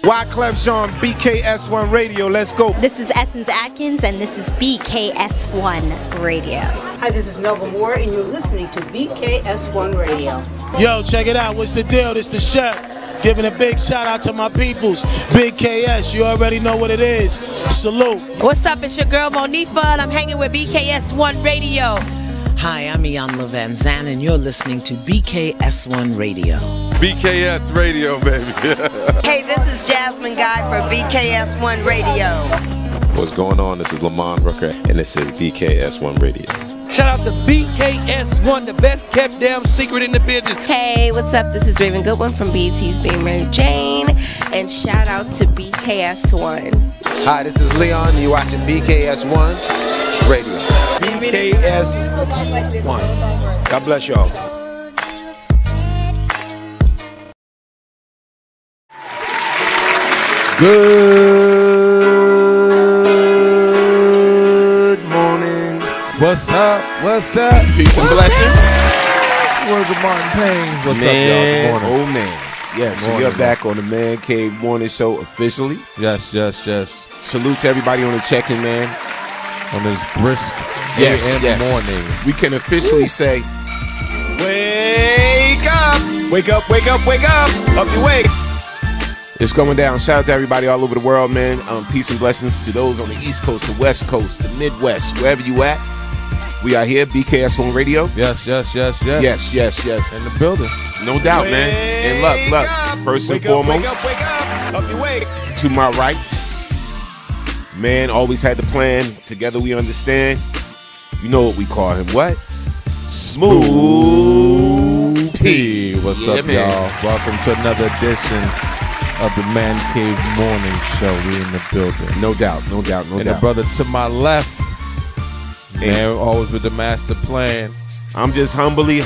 Wyclef Jean, BKS1 Radio. Let's go. This is Essence Atkins, and this is BKS1 Radio. Hi, this is Melba Moore, and you're listening to BKS1 Radio. Yo, check it out. What's the deal? This the chef. Giving a big shout out to my peoples. Big KS, you already know what it is. Salute. What's up? It's your girl Monifa, and I'm hanging with BKS1 Radio. Hi, I'm Iyanla Van Zandt, and you're listening to BKS1 Radio. BKS Radio, baby. Hey, this is Jasmine Guy for BKS1 Radio. What's going on? This is Lamont Rooker, and this is BKS1 Radio. Shout out to BKS1, the best kept damn secret in the business. Hey, what's up? This is Raven Goodwin from BET's Being Mary Jane, and shout out to BKS1. Hi, this is Leon, and you're watching BKS1 Radio. BKS1. God bless y'all. Good morning. What's up? What's up? Peace and blessings. Words of Martin Payne. What's man, up, y'all? Good morning. Oh, man. Yes, so you're back on the Man Cave Morning Show officially. Yes. Salute to everybody on the check-in, man. On this brisk yes. morning. We can officially say, Wake up! Wake up, wake up, wake up! Up you wake! it's going down. Shout out to everybody all over the world, man. Peace and blessings to those on the East Coast, the West Coast, the Midwest, wherever you at. We are here, BKS1 Radio. Yes. Yes. In the building. No doubt, man. And look, first and foremost, Wake up, up you wake! to my right, man always had the plan. Together we understand. You know what we call him. What? Smooth P. What's up, man. y'all? Welcome to another edition of the Man Cave Morning Show. We in the building. No doubt. And the brother to my left, man, always with the master plan. I'm just humbly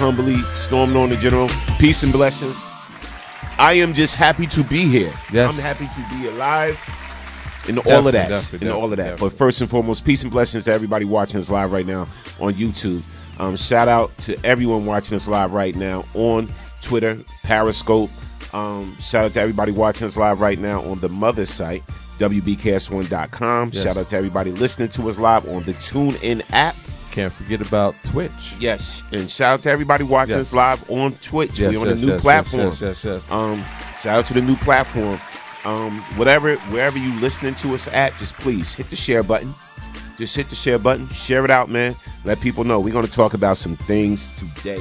storming on the general. Peace and blessings. I am just happy to be here. Yes. I'm happy to be alive. And all of that. Definitely. But first and foremost, peace and blessings to everybody watching us live right now on YouTube. Shout out to everyone watching us live right now on Twitter, Periscope. Shout out to everybody watching us live right now on the mother site, WBKS1.com. Yes. Shout out to everybody listening to us live on the TuneIn app. Can't forget about Twitch. Yes. And shout out to everybody watching us live on Twitch. Yes, We're on the new platform. Yes. Shout out to the new platform. Wherever you listening to us at, just please hit the share button. Just hit the share button. Share it out, man. Let people know. We're going to talk about some things today.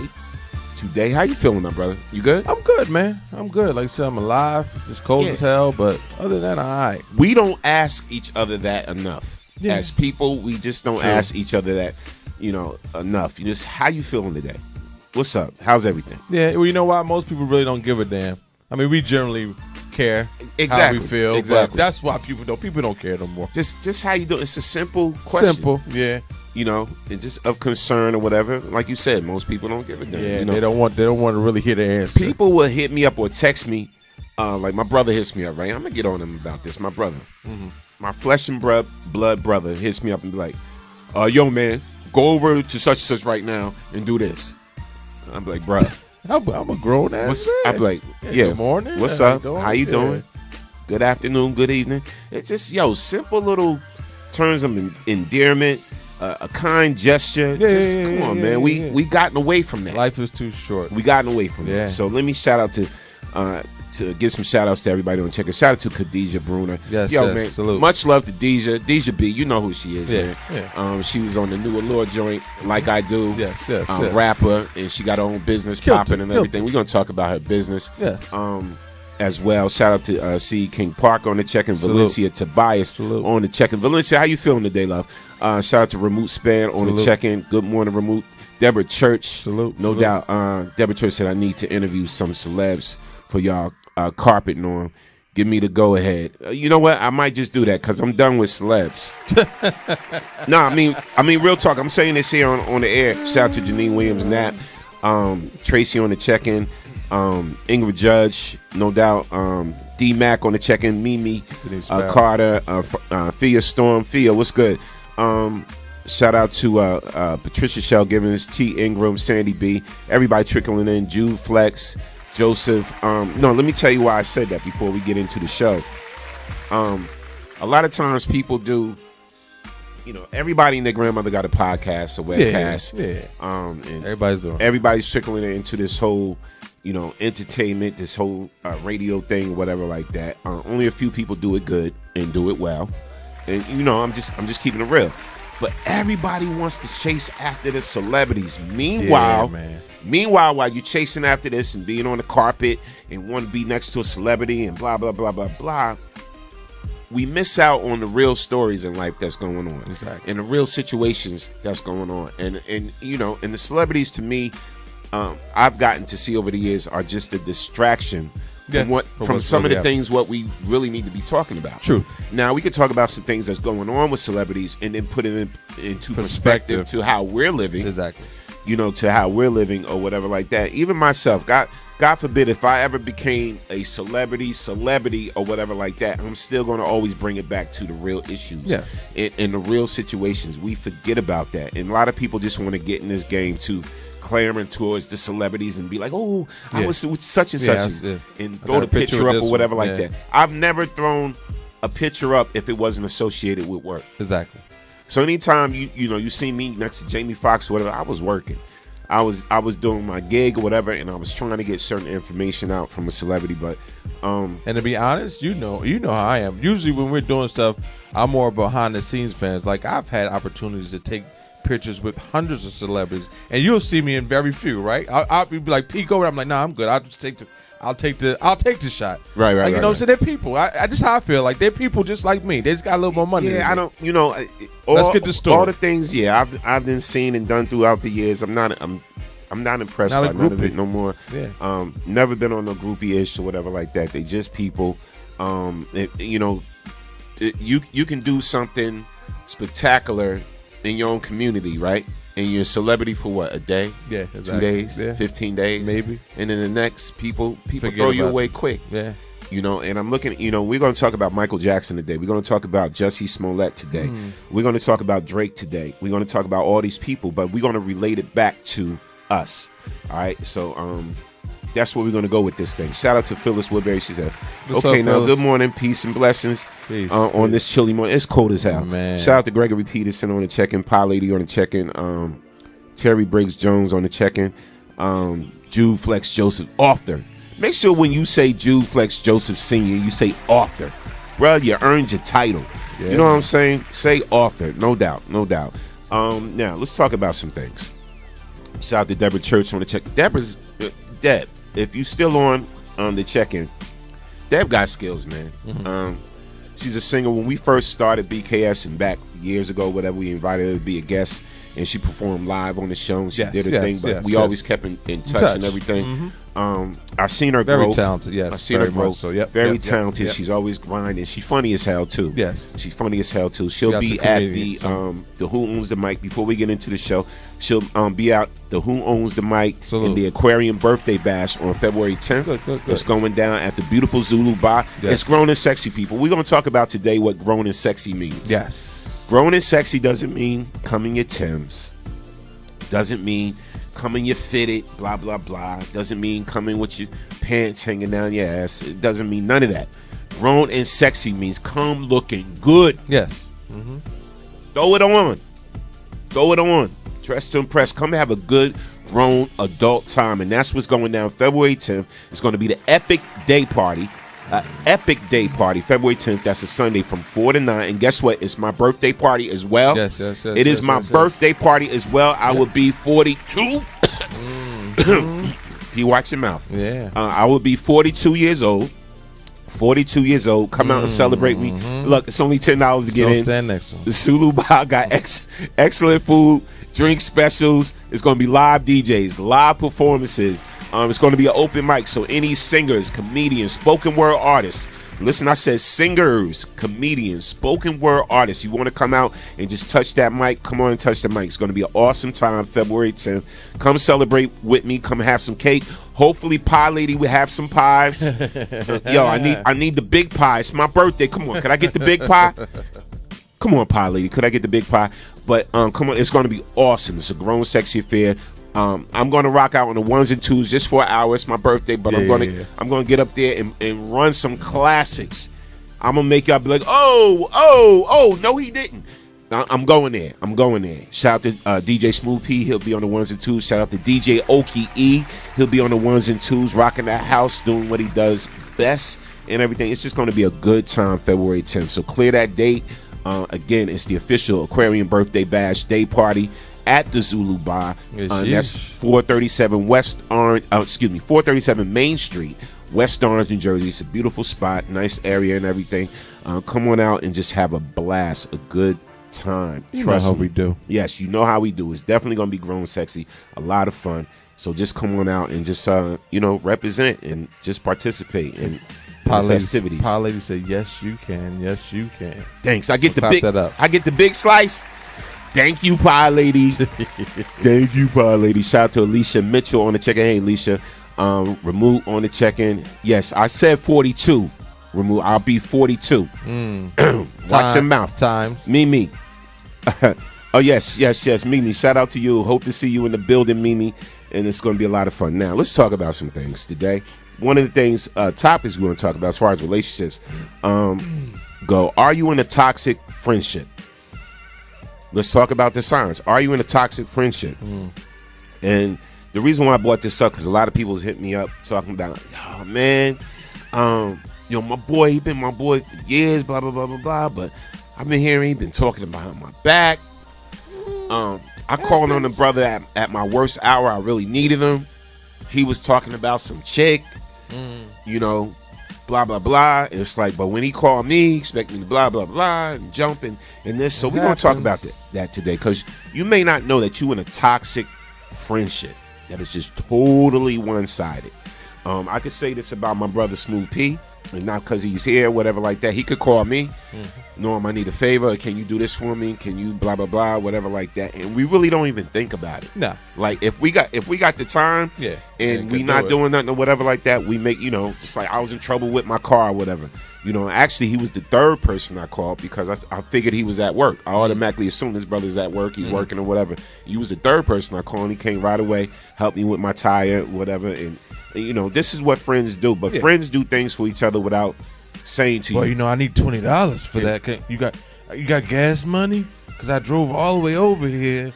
How you feeling, my brother? You good? I'm good, man. I'm good. Like I said, I'm alive. It's just cold as hell, but other than that, I'm all right. We don't ask each other that enough. Yeah. As people, we just don't ask each other that, enough. You just, how you feeling today? What's up? How's everything? Yeah, well, you know why? Most people really don't give a damn. I mean, we generally care how we feel. Exactly. But that's why people don't care no more. Just how you doing? It's a simple question. Simple, yeah. And just of concern or whatever. Like you said, most people don't give a damn. Yeah, they don't want to really hear the answer. People will hit me up or text me. Like my brother hits me up, right? I'm gonna get on him about this. My brother, my flesh and blood brother, hits me up and be like, "Yo, man, go over to such and such right now and do this." I'm like, "Bruh, I'm a grown ass man." I'm like, "Yeah, good morning. What's up? How you doing? Good afternoon. Good evening." It's just simple little terms of endearment. A kind gesture. Come on, man. We gotten away from that. Life is too short. We gotten away from that. So let me shout out to give some shout outs to everybody on check. Shout out to Khadijah Bruner. Yes, man. Salute. Much love to Deja. Deja B, you know who she is, man. Yeah. She was on the new Allure joint, Like I Do. Yes. Rapper, and she got her own business popping and everything. We're gonna talk about her business. Yes. As well. Shout out to C. King Park on the check and Valencia Tobias on the check in. Valencia, how you feeling today, love? Shout out to Ramut Span on the check in. Good morning, Ramut. Deborah Church. No doubt. Deborah Church said I need to interview some celebs for y'all carpeting on. Give me the go ahead. You know what? I might just do that because I'm done with celebs. No, I mean real talk. I'm saying this here on the air. Shout out to Janine Williams Knapp, Tracy on the check in. Ingrid Judge, no doubt. D Mac on the check-in. Mimi, Carter, Fia Storm. Fia, what's good? Shout out to Patricia Shell Givens, T Ingram, Sandy B. Everybody trickling in. Jude Flex, Joseph. No, let me tell you why I said that before we get into the show. A lot of times people do, you know, everybody and their grandmother got a podcast, a webcast. And everybody's trickling into this whole, you know, entertainment, this whole radio thing, whatever like that. Only a few people do it good and do it well. And you know, I'm just keeping it real. But everybody wants to chase after the celebrities. Meanwhile, while you're chasing after this and being on the carpet and want to be next to a celebrity and blah blah blah blah blah, we miss out on the real stories in life that's going on, and the real situations that's going on, and you know, and the celebrities to me, I've gotten to see over the years are just a distraction from some of the things what we really need to be talking about. True. Now we could talk about some things that's going on with celebrities and then put it into perspective to how we're living. Exactly. You know, to how we're living or whatever like that. Even myself, God forbid if I ever became a celebrity or whatever like that, I'm still going to always bring it back to the real issues and the real situations. We forget about that. And a lot of people just want to get in this game to clamoring towards the celebrities and be like, oh, I was with such and such and throw the picture up or whatever like that. I've never thrown a picture up if it wasn't associated with work. Exactly. So anytime you know you see me next to Jamie Foxx or whatever, I was working. I was doing my gig or whatever, and I was trying to get certain information out from a celebrity. But and to be honest, you know how I am. Usually when we're doing stuff, I'm more behind the scenes fans. Like I've had opportunities to take pictures with hundreds of celebrities, and you'll see me in very few. Right? I'll be like peek over. I'm like, nah, I'm good. I'll take the shot. Right. Like, you know what I'm saying? They're people. I just how I feel. Like they're people just like me. They just got a little more money. Yeah, I don't. You know, let's get the story. All the things. Yeah, I've been seen and done throughout the years. I'm not impressed by none of it no more. Yeah. Never been on no groupie-ish or whatever like that. They just people. You know, you can do something spectacular in your own community, right? And you're a celebrity for what, a day? Yeah, exactly. 2 days, 15 days, maybe. And then the next, people Forget throw you away you. quick. Yeah. You know, and I'm looking, you know, we're going to talk about Michael Jackson today. We're going to talk about Jussie Smollett today. We're going to talk about Drake today. We're going to talk about all these people, but we're going to relate it back to us. All right? So, that's where we're going to go with this thing. Shout out to Phyllis Woodbury. She said, okay, now, good morning, peace and blessings on this chilly morning. It's cold as hell. Man. Shout out to Gregory Peterson on the check-in, Pie Lady on the check-in, Terry Briggs Jones on the check-in, Jude Flex Joseph, author. Make sure when you say Jude Flex Joseph Sr., you say author. Bro, you earned your title. Yeah. You know what I'm saying? Say author, no doubt, no doubt. Now, let's talk about some things. Shout out to Deborah Church on the check. Deb, if you still on the check-in, Deb got skills, man. She's a singer. When we first started BKS and back years ago, whatever, we invited her to be a guest, and she performed live on the show. And she did her thing, but we always kept in touch and everything. I've seen her grow. Very talented, yes. I've seen her grow. So, yep, very talented. She's always grinding. She's funny as hell too. Yes, she's funny as hell too. She'll be at the Who Owns the Mic. Before we get into the show, she'll be out the Who Owns the Mic in the Aquarium Birthday Bash on February 10th. Good. It's going down at the beautiful Zulu Bar. Yes. It's grown and sexy, people. We're going to talk about today what grown and sexy means. Yes, grown and sexy doesn't mean come in your Timbs. Doesn't mean come in your fitted, blah, blah, blah. Doesn't mean come in with your pants hanging down your ass. It doesn't mean none of that. Grown and sexy means come looking good. Yes. Throw it on. Throw it on. Dress to impress. Come have a good, grown, adult time. And that's what's going down February 10th. It's going to be the Epic Day Party. Epic Day Party, February 10th. That's a Sunday from 4 to 9. And guess what? It's my birthday party as well. Yes. It is my birthday party as well. I will be 42. You watch your mouth. Yeah. I will be 42 years old. 42 years old. Come out and celebrate me. Look, it's only $10 to get in. Stand next to him. The Zulu Bar got excellent food, drink specials. It's going to be live DJs, live performances. It's going to be an open mic, so any singers, comedians, spoken word artists. Listen, I said singers, comedians, spoken word artists. You want to come out and just touch that mic? Come on and touch the mic. It's going to be an awesome time, February 10th. Come celebrate with me. Come have some cake. Hopefully, Pie Lady will have some pies. Yo, I need the big pie. It's my birthday. Come on, could I get the big pie? Come on, Pie Lady. Could I get the big pie? But come on, it's going to be awesome. It's a grown, sexy affair. I'm going to rock out on the ones and twos just for an hour. It's my birthday, but I'm going to get up there and run some classics. I'm gonna make y'all be like, oh, no, he didn't. I'm going there. Shout out to DJ Smooth P. He'll be on the ones and twos. Shout out to DJ Okie E. He'll be on the ones and twos, rocking that house, doing what he does best and everything. It's just going to be a good time, February 10th. So clear that date. Again, it's the official Aquarian Birthday Bash Day Party at the Zulu Bar. That's 437 437 Main Street, West Orange, New Jersey. It's a beautiful spot, nice area and everything. Come on out and just have a blast, a good time. Trust me. We do. Yes, you know how we do. It's definitely going to be grown sexy, a lot of fun. So just come on out and just represent and just participate in the festivities. Pie Lady said, "Yes, you can. Yes, you can." Thanks. I get the big slice. Thank you, Pie Lady. Thank you, Pie Lady. Shout out to Alicia Mitchell on the check-in. Hey, Alicia. Remove on the check-in. Yes, I said 42. Remove. I'll be 42. Watch your mouth. Times. Mimi. Oh, yes. Mimi, shout out to you. Hope to see you in the building, Mimi. And it's going to be a lot of fun. Now, let's talk about some things today. One of the things, topics we're going to talk about as far as relationships go. Are you in a toxic friendship? Let's talk about the signs. Are you in a toxic friendship? And the reason why I brought this up, because a lot of people hit me up talking about, oh, man, my boy, he been my boy for years, blah, blah, blah, blah, blah. But I've been hearing he been talking behind my back. I called on the brother at my worst hour. I really needed him. He was talking about some chick, blah, blah, blah. It's like, but when he called me, he expect me to blah, blah, blah, and jump and this. So we're going to talk about that today, because you may not know that you're in a toxic friendship that is just totally one-sided. I could say this about my brother Smooth P, and not because he's here, whatever like that. He could call me, Norm, I need a favor. Can you do this for me? Can you blah, blah, blah, whatever like that. And we really don't even think about it. No. Like, if we got the time, and we not doing nothing or whatever like that, we make, just like I was in trouble with my car or whatever. Actually, he was the third person I called, because I figured he was at work. I automatically assumed his brother's at work, he's working or whatever. He was the third person I called, and he came right away, helped me with my tire, whatever. And this is what friends do. But friends do things for each other without saying to you. Well, I need $20 for that. You got gas money? Because I drove all the way over here.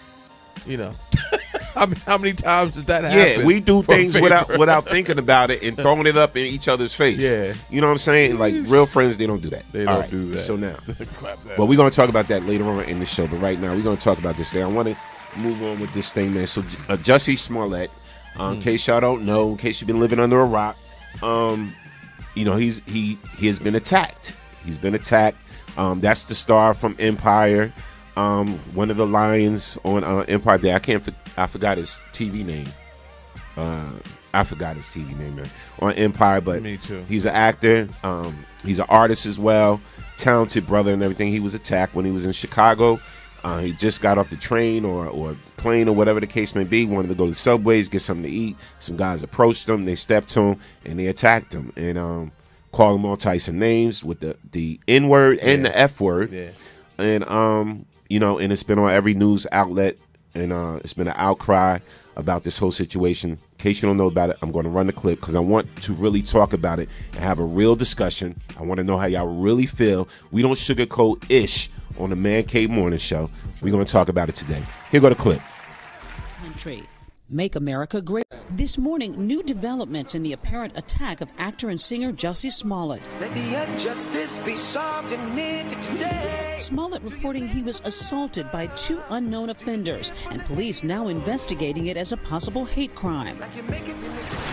How many times did that happen? Yeah, we do things without thinking about it and throwing it up in each other's face. Yeah. You know what I'm saying? Like, real friends, they don't do that. They don't do that. So now, well, we're going to talk about that later on in the show. But right now, we're going to talk about this thing. I want to move on with this thing, man. So, Jussie Smollett, in case y'all don't know, in case you've been living under a rock, he has been attacked. He's been attacked. That's the star from Empire. One of the lions on Empire Day. I forgot his TV name. Man, on Empire, but me too. He's an actor. He's an artist as well. Talented brother and everything. He was attacked when he was in Chicago. He just got off the train or plane or whatever the case may be. Wanted to go to Subways, get something to eat. Some guys approached him. They stepped to him and they attacked him and called him all types of names with the N word and the F word. Yeah. And and it's been on every news outlet, and it's been an outcry about this whole situation. In case you don't know about it, I'm going to run the clip because I want to really talk about it and have a real discussion. I want to know how y'all really feel. We don't sugarcoat ish on the Man Cave Morning Show. We're going to talk about it today. Here go the clip. Country. Make America Great. This morning, new developments in the apparent attack of actor and singer Jussie Smollett. Let the injustice be solved and ended today. Smollett reporting he was assaulted by two unknown offenders, and police now investigating it as a possible hate crime.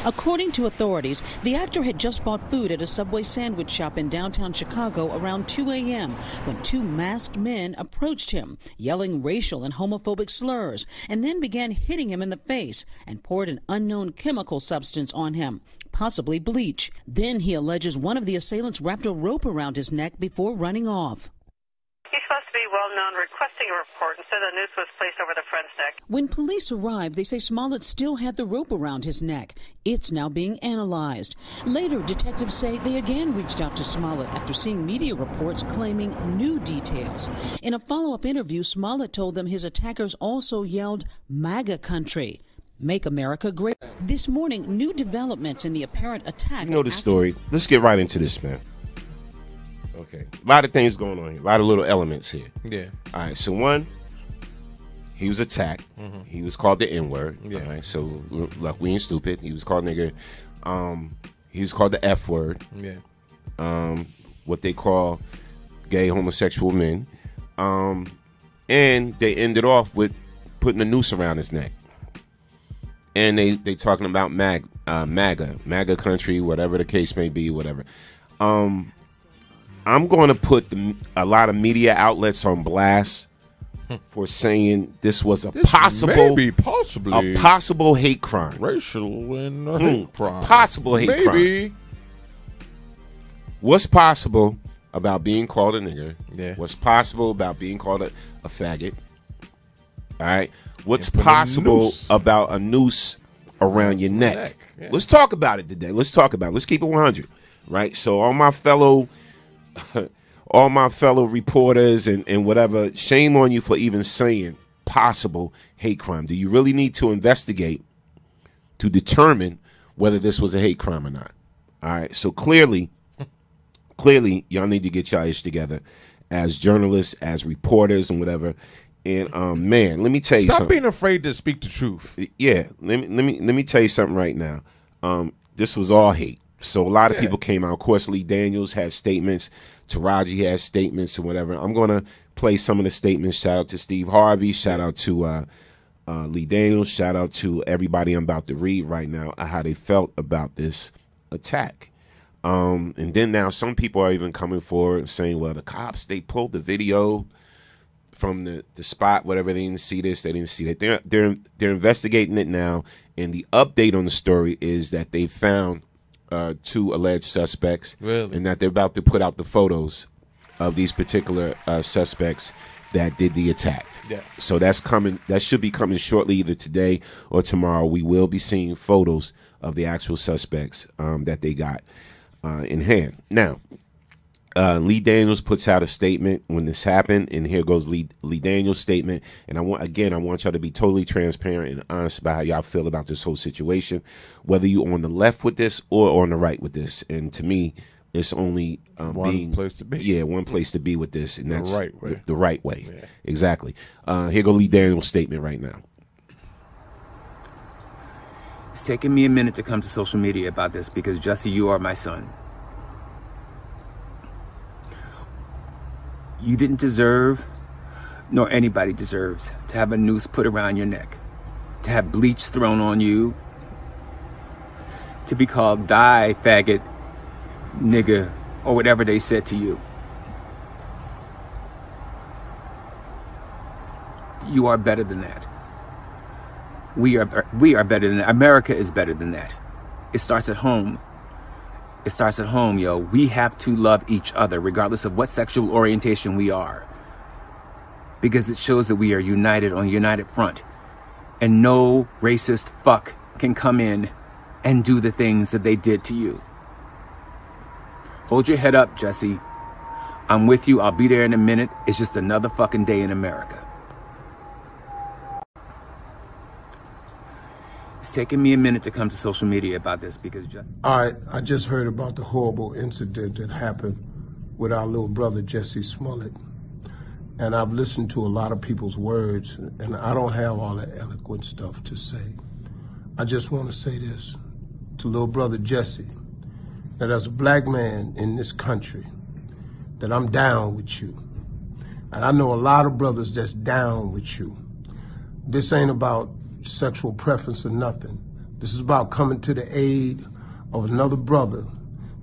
According to authorities, the actor had just bought food at a Subway sandwich shop in downtown Chicago around 2 a.m. when two masked men approached him, yelling racial and homophobic slurs, and then began hitting him in the face and poured an unknown chemical substance on him, possibly bleach. Then he alleges one of the assailants wrapped a rope around his neck before running off. He's supposed to be well-known requesting a report, and so the noose was placed over the friend's neck. When police arrived, they say Smollett still had the rope around his neck. It's now being analyzed. Later, detectives say they again reached out to Smollett after seeing media reports claiming new details. In a follow-up interview, Smollett told them his attackers also yelled, "MAGA country. Make America Great." This morning, new developments in the apparent attack. You know the story. Let's get right into this, man. Okay. A lot of things going on here. A lot of little elements here. Yeah. All right. So one, he was attacked. He was called the N-word. Yeah. All right. So look, we ain't stupid. He was called nigger. He was called the F-word. Yeah. What they call gay homosexual men. And they ended off with putting a noose around his neck. And they talking about MAGA country, whatever the case may be, whatever. I'm going to put a lot of media outlets on blast for saying this was a possible hate crime, racial and hate crime, possible hate crime. What's possible about being called a nigger? Yeah. What's possible about being called a faggot? All right. What's possible about a noose around your neck? Yeah. Let's talk about it today. Let's talk about it. Let's keep it 100. Right. So all my fellow reporters and whatever, shame on you for even saying possible hate crime. Do you really need to investigate to determine whether this was a hate crime or not? All right. So clearly, y'all need to get y'all ish together as journalists, as reporters, and whatever. And man, let me tell you something. Stop being afraid to speak the truth. Yeah, let me tell you something right now. This was all hate. So a lot of people came out. Of course, Lee Daniels had statements. Taraji has statements and whatever. I'm gonna play some of the statements. Shout out to Steve Harvey. Shout out to Lee Daniels. Shout out to everybody I'm about to read right now how they felt about this attack. And then now some people are even coming forward and saying, well, the cops, they pulled the video from the spot, whatever. They didn't see this, they didn't see that. They're investigating it now, and the update on the story is that they found 2 alleged suspects, and that they're about to put out the photos of these particular suspects that did the attack. Yeah. So that's coming. That should be coming shortly, either today or tomorrow. We will be seeing photos of the actual suspects that they got in hand. Now, Lee Daniels puts out a statement when this happened, and here goes Lee Daniels' statement. And I want y'all to be totally transparent and honest about how y'all feel about this whole situation, whether you're on the left with this or on the right with this. And to me, it's only one place to be. Yeah, one place to be with this, and that's the right way. The right way. Yeah. Exactly. Here goes Lee Daniels' statement right now. It's taken me a minute to come to social media about this because, Jesse, you are my son. You didn't deserve, nor anybody deserves, to have a noose put around your neck, to have bleach thrown on you, to be called die, faggot, nigga, or whatever they said to you. You are better than that. We are better than that. America is better than that. It starts at home. It starts at home, yo. We have to love each other, regardless of what sexual orientation we are. Because it shows that we are united on a united front. And no racist fuck can come in and do the things that they did to you. Hold your head up, Jesse. I'm with you. I'll be there in a minute. It's just another fucking day in America. It's taken me a minute to come to social media about this because just... All right, I just heard about the horrible incident that happened with our little brother, Jesse Smollett. And I've listened to a lot of people's words, and I don't have all that eloquent stuff to say. I just want to say this to little brother Jesse, that as a black man in this country, that I'm down with you. And I know a lot of brothers that's down with you. This ain't about sexual preference or nothing. This is about coming to the aid of another brother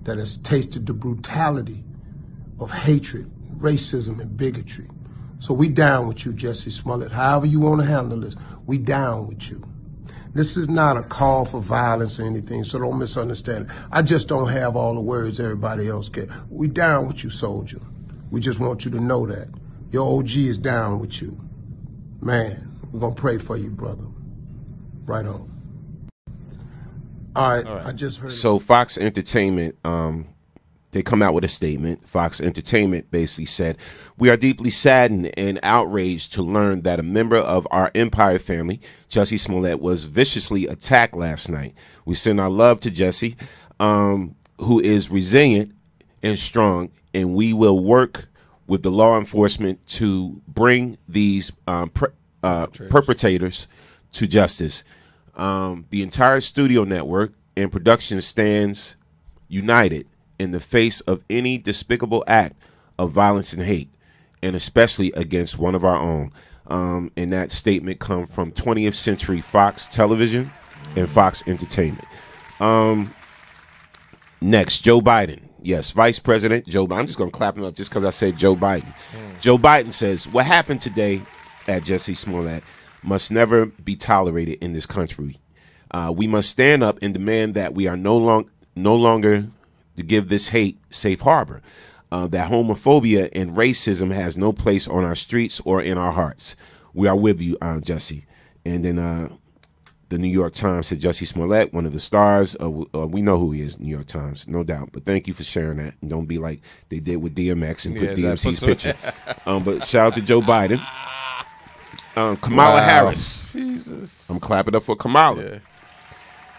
that has tasted the brutality of hatred, racism, and bigotry. So we down with you, Jesse Smollett. However you want to handle this, we down with you. This is not a call for violence or anything, so don't misunderstand it. I just don't have all the words everybody else get. We down with you, soldier. We just want you to know that. Your OG is down with you. Man, we're going to pray for you, brother. Right on. All right. I just heard. So Fox Entertainment, they come out with a statement. Fox Entertainment basically said, "We are deeply saddened and outraged to learn that a member of our Empire family, Jesse Smollett, was viciously attacked last night. We send our love to Jesse, who is resilient and strong, and we will work with the law enforcement to bring these perpetrators to justice. The entire studio network and production stands united in the face of any despicable act of violence and hate, and especially against one of our own. And that statement comes from 20th Century Fox Television and Fox Entertainment. Next, Joe Biden. Yes, Vice President Joe Biden. I'm just going to clap him up just because I said Joe Biden. Joe Biden says, what happened today at Jussie Smollett must never be tolerated in this country. We must stand up and demand that we are no longer to give this hate safe harbor. That homophobia and racism has no place on our streets or in our hearts. We are with you, Jussie. And then the New York Times said Jussie Smollett, one of the stars. We know who he is, New York Times, no doubt. But thank you for sharing that. And don't be like they did with DMX and put DMC's picture. But shout out to Joe Biden. Kamala Harris. Jesus. I'm clapping up for Kamala. Yeah.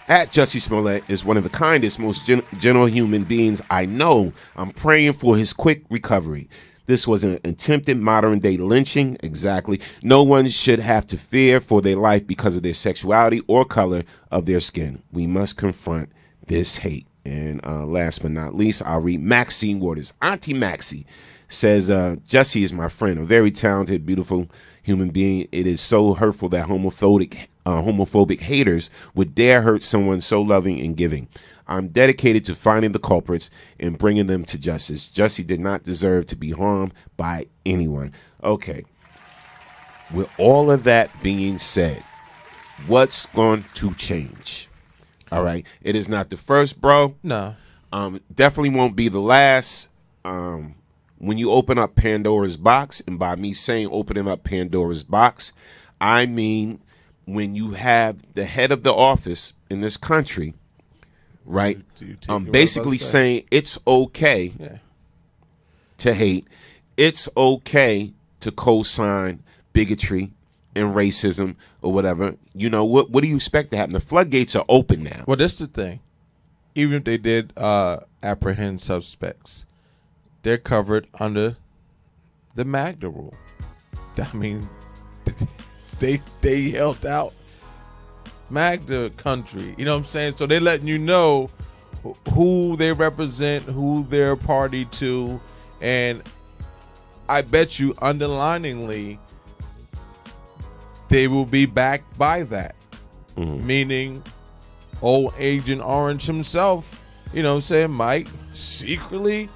At Jussie Smollett is one of the kindest, most gentle human beings I know. I'm praying for his quick recovery. This was an attempted modern-day lynching. Exactly. No one should have to fear for their life because of their sexuality or color of their skin. We must confront this hate. And last but not least, I'll read Maxine Waters. Auntie Maxie says, Jussie is my friend, a very talented, beautiful human being. It is so hurtful that homophobic haters would dare hurt someone so loving and giving. I'm dedicated to finding the culprits and bringing them to justice. Jussie did not deserve to be harmed by anyone. Okay. With all of that being said, what's going to change? All right. It is not the first, bro. No. Definitely won't be the last. When you open up Pandora's box, and by me saying opening up Pandora's box, I mean when you have the head of the office in this country, right? Basically saying it's okay to hate. It's okay to co-sign bigotry and racism or whatever. You know, what do you expect to happen? The floodgates are open now. Well, that's the thing. Even if they did apprehend suspects, they're covered under the Magda rule. I mean, they held out Magda country. You know what I'm saying? So they're letting you know who they represent, who they're party to, and I bet you underliningly they will be backed by that. Meaning old Agent Orange himself, you know what I'm saying, might secretly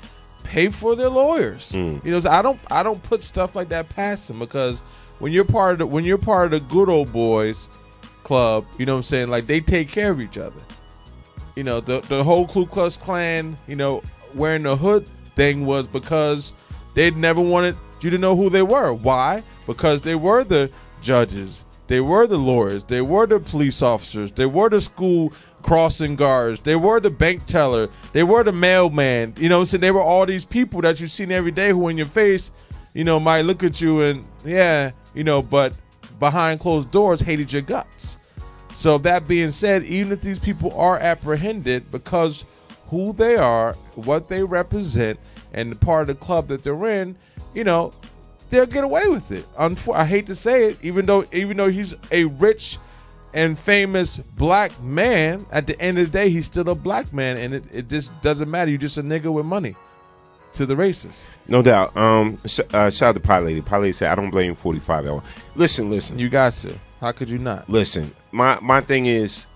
pay for their lawyers. You know, so I don't put stuff like that past them, because when you're part of the good old boys club, you know what I'm saying, like they take care of each other. You know, the whole Ku Klux Klan, you know, wearing the hood thing was because they never wanted you to know who they were. Why? Because they were the judges, they were the lawyers, they were the police officers, they were the school crossing guards, they were the bank teller, they were the mailman. You know, so they were all these people that you've seen every day who in your face, you know, might look at you and you know, but behind closed doors hated your guts. So that being said, even if these people are apprehended because who they are, what they represent, and the part of the club that they're in, you know, they'll get away with it. I hate to say it, even though he's a rich and famous black man, at the end of the day, he's still a black man, and it just doesn't matter. You're just a nigga with money to the racists. No doubt. Shout out to Pie Lady. Pie Lady said, I don't blame 45L. Listen. You got to. How could you not? Listen, my thing is,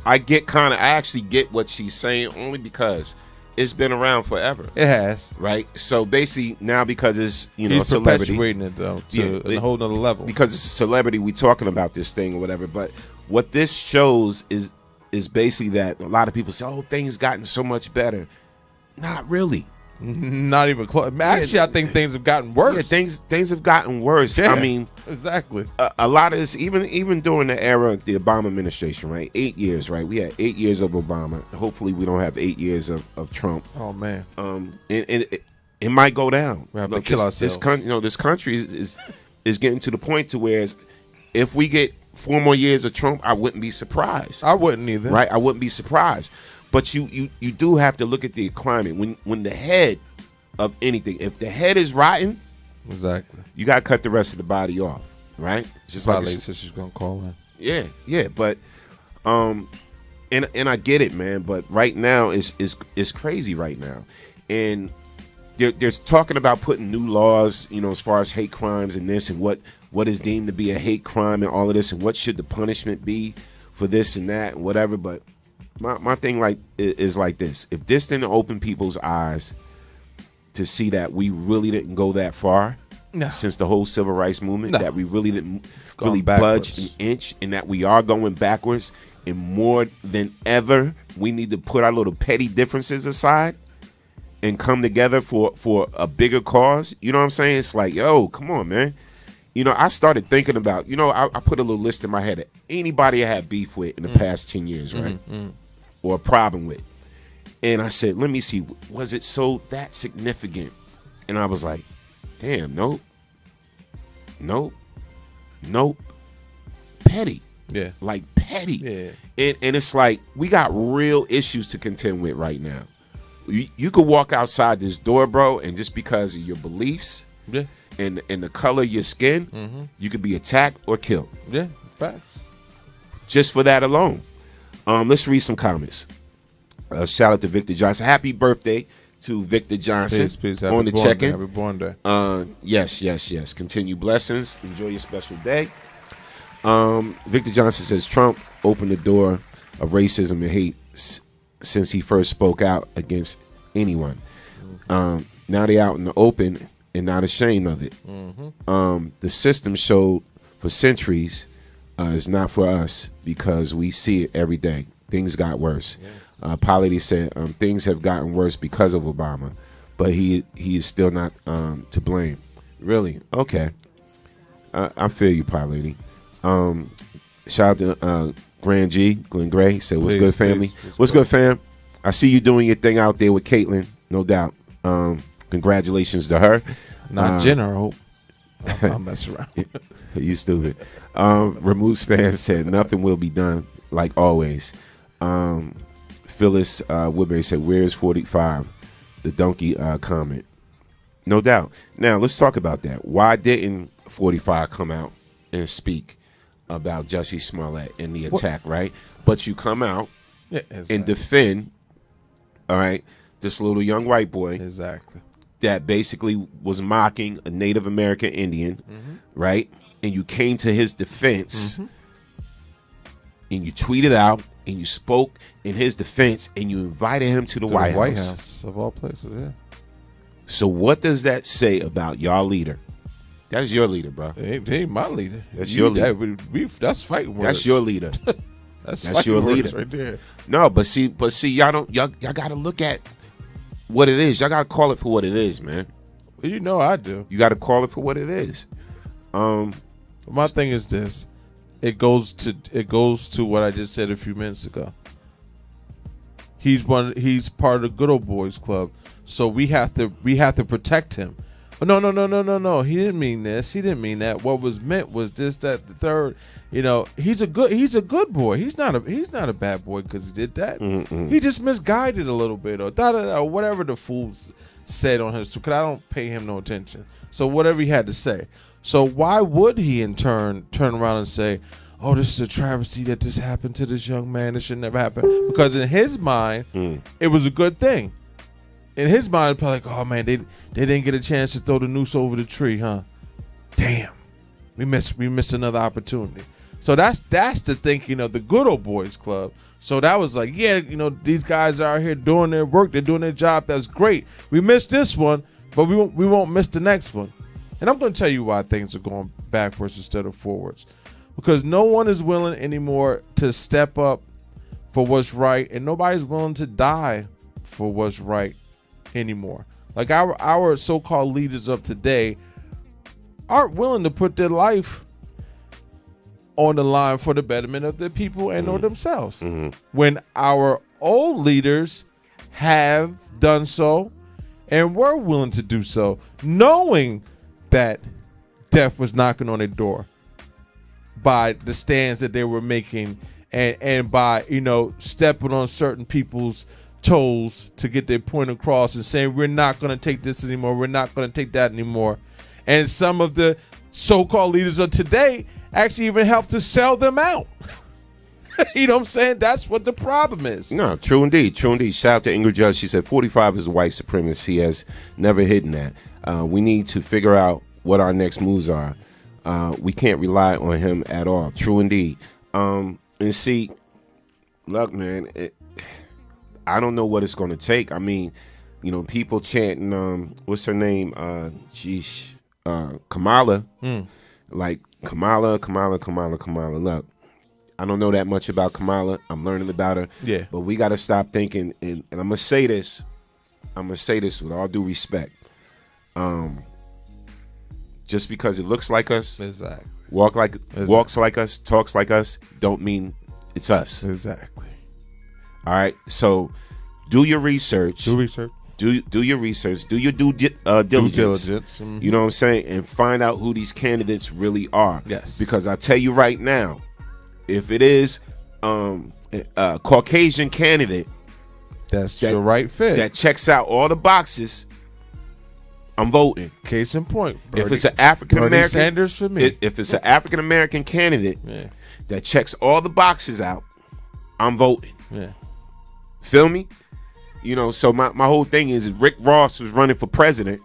I actually get what she's saying, only because it's been around forever. It has. Right? So basically now, because it's, you know, he's a celebrity. Perpetuating it though to a whole nother level. Because it's a celebrity, we talking about this thing or whatever. But what this shows is basically that a lot of people say, oh, things gotten so much better. Not really. Not even close. Actually, I think things have gotten worse. Yeah, things have gotten worse. Yeah, I mean, exactly. A lot of this, even during the era of the Obama administration, right? 8 years, right? We had 8 years of Obama. Hopefully, we don't have 8 years of Trump. Oh man. And it might go down. We have to kill ourselves. This country is getting to the point to where if we get 4 more years of Trump, I wouldn't be surprised. I wouldn't either. Right? I wouldn't be surprised. But you do have to look at the climate. When the head of anything, if the head is rotten, exactly, you got to cut the rest of the body off, right? Just like said she's gonna call in. Yeah, but and I get it, man. But right now is crazy right now, and there's talking about putting new laws, as far as hate crimes and this and what is deemed to be a hate crime and all of this and what should the punishment be for this and that and whatever. But my thing is like this: if this didn't open people's eyes to see that we really didn't go that far since the whole civil rights movement, that we really didn't budge an inch, and that we are going backwards, and more than ever we need to put our little petty differences aside and come together for a bigger cause. You know what I'm saying? It's like, yo, come on, man. I started thinking about, I put a little list in my head of anybody I had beef with in the past 10 years, right? Or a problem with. And I said, let me see, was it that significant? And I was like, damn, nope. Petty. Yeah. Like petty. Yeah. And it's like, we got real issues to contend with right now. You could walk outside this door, bro, and just because of your beliefs and the color of your skin, you could be attacked or killed. Yeah, facts. Just for that alone. Let's read some comments. Shout out to Victor Johnson. Happy birthday to Victor Johnson. Peace. On the check-in. Happy born day. Yes. Continue blessings. Enjoy your special day. Victor Johnson says Trump opened the door of racism and hate since he first spoke out against anyone. Now they out in the open and not ashamed of it. The system showed for centuries is not for us because we see it every day. Things got worse. Polity said things have gotten worse because of Obama, but he is still not to blame. Really? Okay. I feel you, Polity. Shout out to Glenn Gray. Said, what's good, family? What's good, fam? I see you doing your thing out there with Caitlyn, no doubt. Congratulations to her. Not Jenner, I hope. I'll mess around. You stupid. Remove Span said, nothing will be done like always. Phyllis Woodbury said, where's 45? The donkey comment. No doubt. Now, let's talk about that. Why didn't 45 come out and speak about Jussie Smollett and the attack, right? But you come out and defend, all right, this little young white boy that basically was mocking a Native American Indian, right? And you came to his defense and you tweeted out and you spoke in his defense and you invited him to the White House. Of all places, yeah. So what does that say about y'all leader? That's your leader, bro. It ain't my leader. That's your leader. That's fighting words. That's your leader. That's your leader right there. No, but see, y'all got to look at what it is. Y'all got to call it for what it is, man. You know I do. You got to call it for what it is. My thing is this. It goes to what I just said a few minutes ago. He's part of the good old boys club. So we have to protect him. No. He didn't mean this. He didn't mean that. What was meant was this, that, the third. He's a good boy. He's not a bad boy because he did that. He just misguided a little bit or whatever the fools said on his. Because I don't pay him no attention. So whatever he had to say. So why would he in turn around and say, "Oh, this is a travesty that this happened to this young man. This should never happen." Because in his mind, it was a good thing. In his mind, probably like, "Oh man, they didn't get a chance to throw the noose over the tree, huh? Damn, we missed another opportunity." So that's the thinking of the good old boys club. So that was like, yeah, these guys are out here doing their work, they're doing their job. That's great. We missed this one, but we won't miss the next one. And I'm going to tell you why things are going backwards instead of forwards. Because no one is willing anymore to step up for what's right, and nobody's willing to die for what's right anymore. Like our so-called leaders of today aren't willing to put their life on the line for the betterment of the people and or themselves. When our old leaders have done so and were willing to do so, knowing that death was knocking on their door by the stands that they were making and by stepping on certain people's toes to get their point across and saying we're not going to take this anymore, we're not going to take that anymore. And some of the so-called leaders of today actually even help to sell them out. You know what I'm saying? That's what the problem is. No, true indeed. True indeed. Shout out to Ingrid Judge. She said 45 is white supremacy. He has never hidden that. We need to figure out what our next moves are. We can't rely on him at all. True indeed. And see, look, man, I don't know what it's going to take. I mean, people chanting, what's her name? Kamala. Like, Kamala. Look, I don't know that much about Kamala. I'm learning about her. Yeah. But we got to stop thinking, and I'm going to say this. I'm going to say this with all due respect. Just because it looks like us, exactly, walks like us, talks like us, don't mean it's us. Exactly. All right. So do your research. Do research. Do your research. Do your due diligence. Mm-hmm. You know what I'm saying? And find out who these candidates really are. Yes. Because I tell you right now, if it is a Caucasian candidate that's the right fit, that checks out all the boxes, I'm voting. Case in point. If it's an African American, Sanders for me. If it's an African American candidate that checks all the boxes out, I'm voting. Yeah. Feel me? So my whole thing is Rick Ross was running for president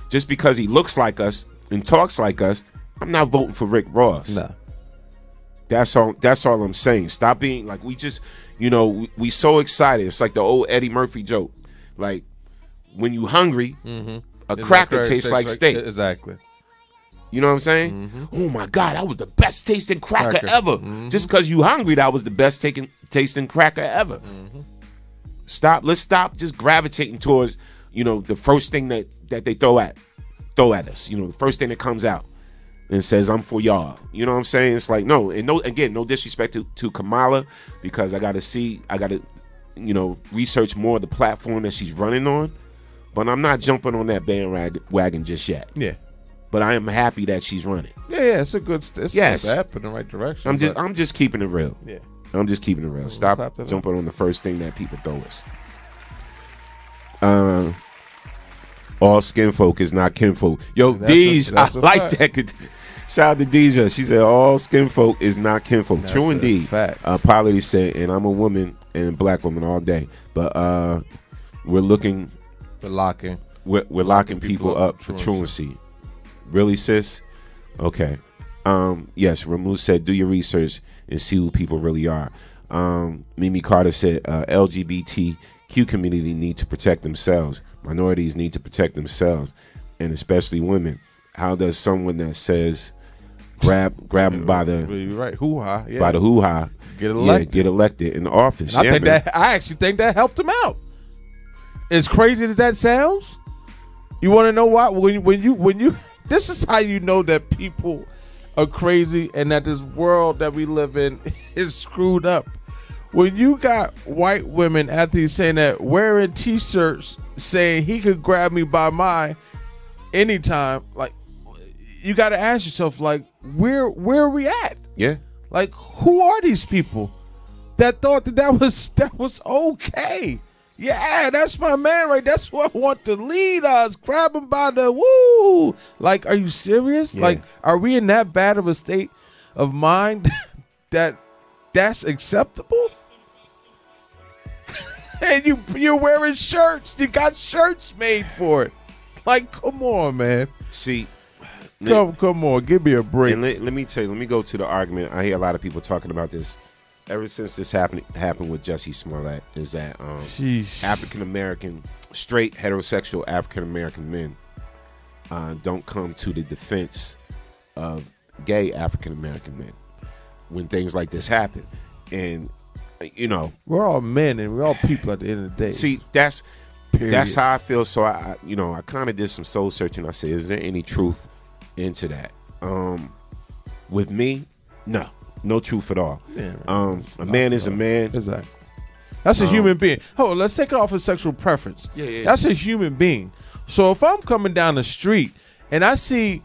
just because he looks like us and talks like us. I'm not voting for Rick Ross. No. That's all I'm saying. Stop being like we just, we so excited. It's like the old Eddie Murphy joke. Like when you hungry, a cracker tastes like steak. Exactly. You know what I'm saying? Oh my God, that was the best tasting cracker ever. Just because you hungry, that was the best tasting cracker ever. Let's stop just gravitating towards, the first thing that they throw at us. The first thing that comes out and says, I'm for y'all. You know what I'm saying? It's like, no, and no disrespect to Kamala, because I gotta research more of the platform that she's running on. But I'm not jumping on that bandwagon just yet. Yeah. But I am happy that she's running. Yeah, it's a good step in the right direction. I'm just keeping it real. Yeah. I'm just keeping it real. Stop jumping on the first thing that people throw us. All skin folk is not kinfolk. Yo, Deej, I like that. Shout out to Deja. She said all skin folk is not kinfolk. That's True indeed. Polity said, and I'm a woman and a black woman all day. But we're locking people up for truancy. Really, sis? Okay. Yes, Ramu said, do your research and see who people really are. Mimi Carter said, LGBTQ community need to protect themselves. Minorities need to protect themselves, and especially women. How does someone that says grab them by the hoo-ha, by the hoo-ha get elected in office? I actually think that helped him out. As crazy as that sounds, you want to know why? When you this is how you know that people are crazy and that this world that we live in is screwed up. When you got white women after he's saying that wearing t-shirts saying he could grab me by my anytime, like, you got to ask yourself, like, where are we at? Yeah. Like, who are these people that thought that was okay? Yeah, that's my man, right? That's what I want to lead us. Grab him by the woo. Like, are you serious? Yeah. Like, are we in that bad of a state of mind that's acceptable? And you're wearing shirts. You got shirts made for it. Like, come on, man. See, come on, give me a break. And let me tell you. Let me go to the argument. I hear a lot of people talking about this. Ever since this happened with Jussie Smollett, is that African American, straight heterosexual African American men don't come to the defense of gay African American men when things like this happen. And we're all men and we're all people at the end of the day. See, that's how I feel. So I kind of did some soul searching. I said, is there any truth into that? With me, no truth at all. Yeah, a man is a man. Exactly. That's a human being. Hold on, let's take it off of sexual preference. Yeah. That's a human being. So if I'm coming down the street and I see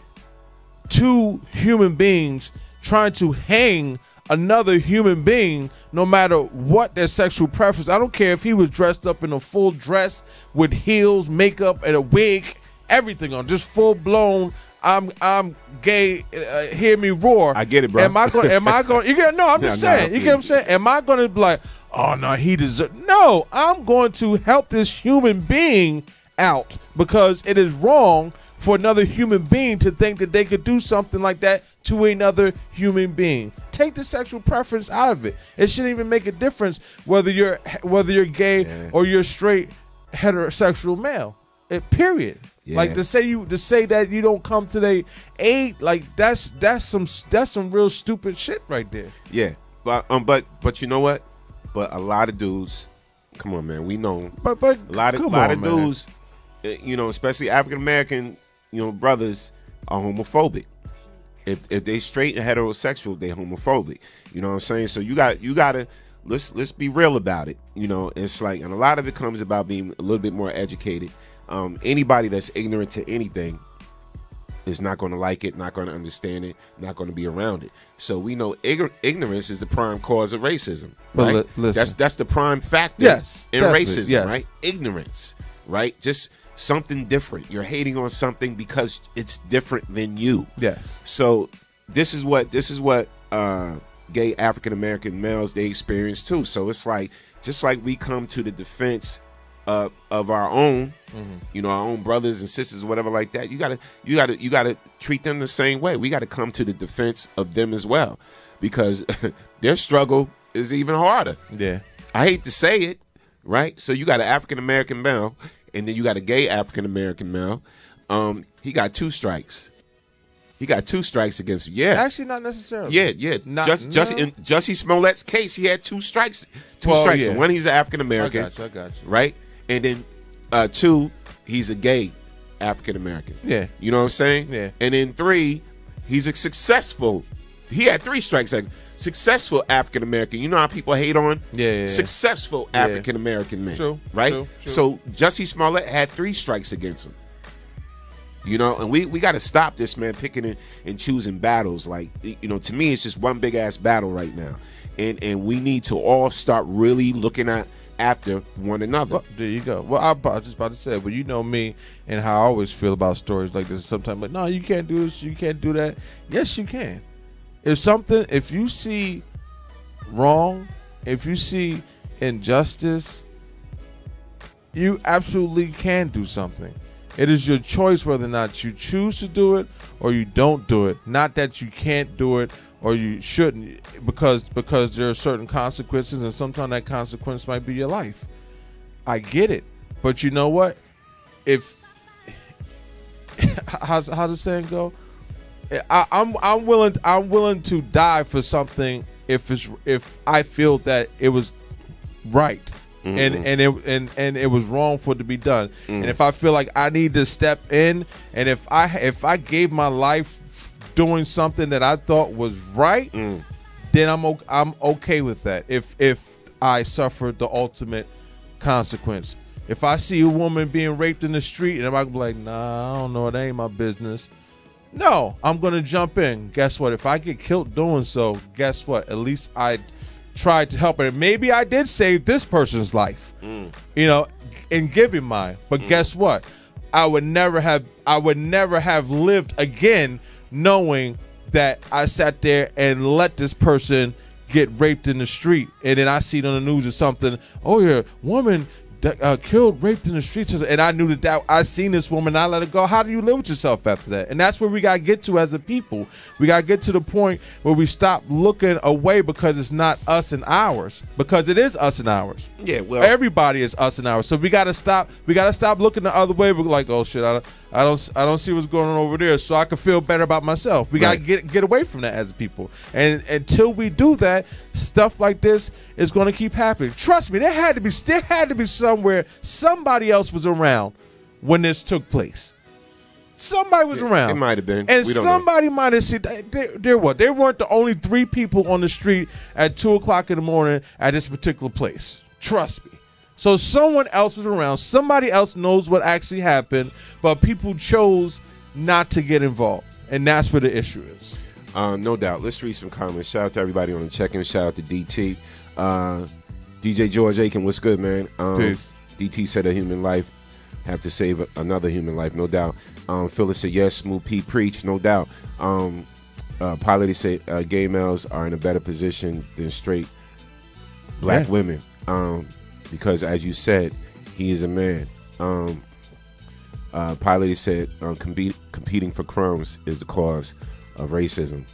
two human beings trying to hang another human being, no matter what their sexual preference. I don't care if he was dressed up in a full dress with heels, makeup, and a wig, everything on, just full blown. I'm gay. Hear me roar. I get it, bro. Am I going? You get? No, I'm just saying. You get what I'm saying? Am I going to be like, oh no, he deserves? No, I'm going to help this human being out because it is wrong for another human being to think that they could do something like that to another human being. Take the sexual preference out of it. It shouldn't even make a difference whether you're gay or you're straight heterosexual male. Period. Yeah. Like to say that you don't come to the aid, like that's some real stupid shit right there. Yeah, but you know what? But a lot of dudes, come on, man, we know. But a lot of dudes, you know, especially African American, you know, brothers are homophobic. If they straight and heterosexual, they homophobic. You know what I'm saying? So you gotta let's be real about it. You know, it's like, and a lot of it comes about being a little bit more educated. Anybody that's ignorant to anything is not going to like it, not going to understand it, not going to be around it. So we know ignorance is the prime cause of racism. Right? Listen. That's the prime factor in racism, right? Ignorance, right? Just something different. You're hating on something because it's different than you. Yes. So this is what gay African American males, they experience too. So it's like, just like we come to the defense of our own, you know, our own brothers and sisters, whatever like that. You gotta treat them the same way. We gotta come to the defense of them as well, because their struggle is even harder. Yeah, I hate to say it, right? So you got an African American male, and then you got a gay African American male. He got 2 strikes. He got 2 strikes against him. Yeah, actually, not necessarily. Yeah. Just in Jussie Smollett's case, he had 2 strikes. Two strikes. Yeah. One, he's an African American. I got you. Right. And then 2, he's a gay African American. Yeah. You know what I'm saying? Yeah. And then 3, he's a successful. He had 3 strikes. Successful African American. You know how people hate on successful African American men. True. Right? True. So Jussie Smollett had 3 strikes against him. You know, and we got to stop this, man, picking and choosing battles. Like, you know, to me, it's just one big ass battle right now. And we need to all start really looking after one another. Well, there you go. Well, I was just about to say, but you know me and how I always feel about stories like this. Sometimes, like, no, you can't do this, you can't do that. Yes, you can. If you see wrong, if you see injustice, you absolutely can do something. It is your choice whether or not you choose to do it or you don't do it. Not that you can't do it or you shouldn't, because there are certain consequences, and sometimes that consequence might be your life. I get it, but you know what? If how's the saying go? I'm willing to die for something if I feel that it was right. Mm-hmm. and it was wrong for it to be done. And if I feel like I need to step in, and if I gave my life doing something that I thought was right, then I'm okay with that. If I suffered the ultimate consequence, if I see a woman being raped in the street and I'm like, nah, I don't know, it ain't my business. No, I'm gonna jump in. Guess what? If I get killed doing so, guess what? At least I tried to help her. Maybe I did save this person's life, you know, and give him mine. But guess what? I would never have lived again knowing that I sat there and let this person get raped in the street, and then I see it on the news or something. Oh yeah, woman killed, raped in the streets, and I knew that I seen this woman, I let her go. How do you live with yourself after that? And that's where we gotta get to as a people. We gotta get to the point where we stop looking away because it's not us and ours, because it is us and ours. Yeah, well, everybody is us and ours. So we gotta stop looking the other way. We're like, oh shit, I don't see what's going on over there, so I can feel better about myself. We gotta get away from that as people. And until we do that, stuff like this is gonna keep happening. Trust me, there had to be somewhere somebody else was around when this took place. Somebody was around. It might have been. And somebody might have seen. They weren't the only 3 people on the street at 2 o'clock in the morning at this particular place. Trust me. So someone else was around. Somebody else knows what actually happened, but people chose not to get involved, and that's where the issue is. No doubt. Let's read some comments. Shout out to everybody on the check-in. Shout out to DT. DJ George Aiken, what's good, man? Peace. DT said a human life have to save another human life, no doubt. Phyllis said yes. Smooth P preach, no doubt. Pilot said gay males are in a better position than straight black women, because as you said, he is a man. Pilot said competing for crumbs is the cause of racism.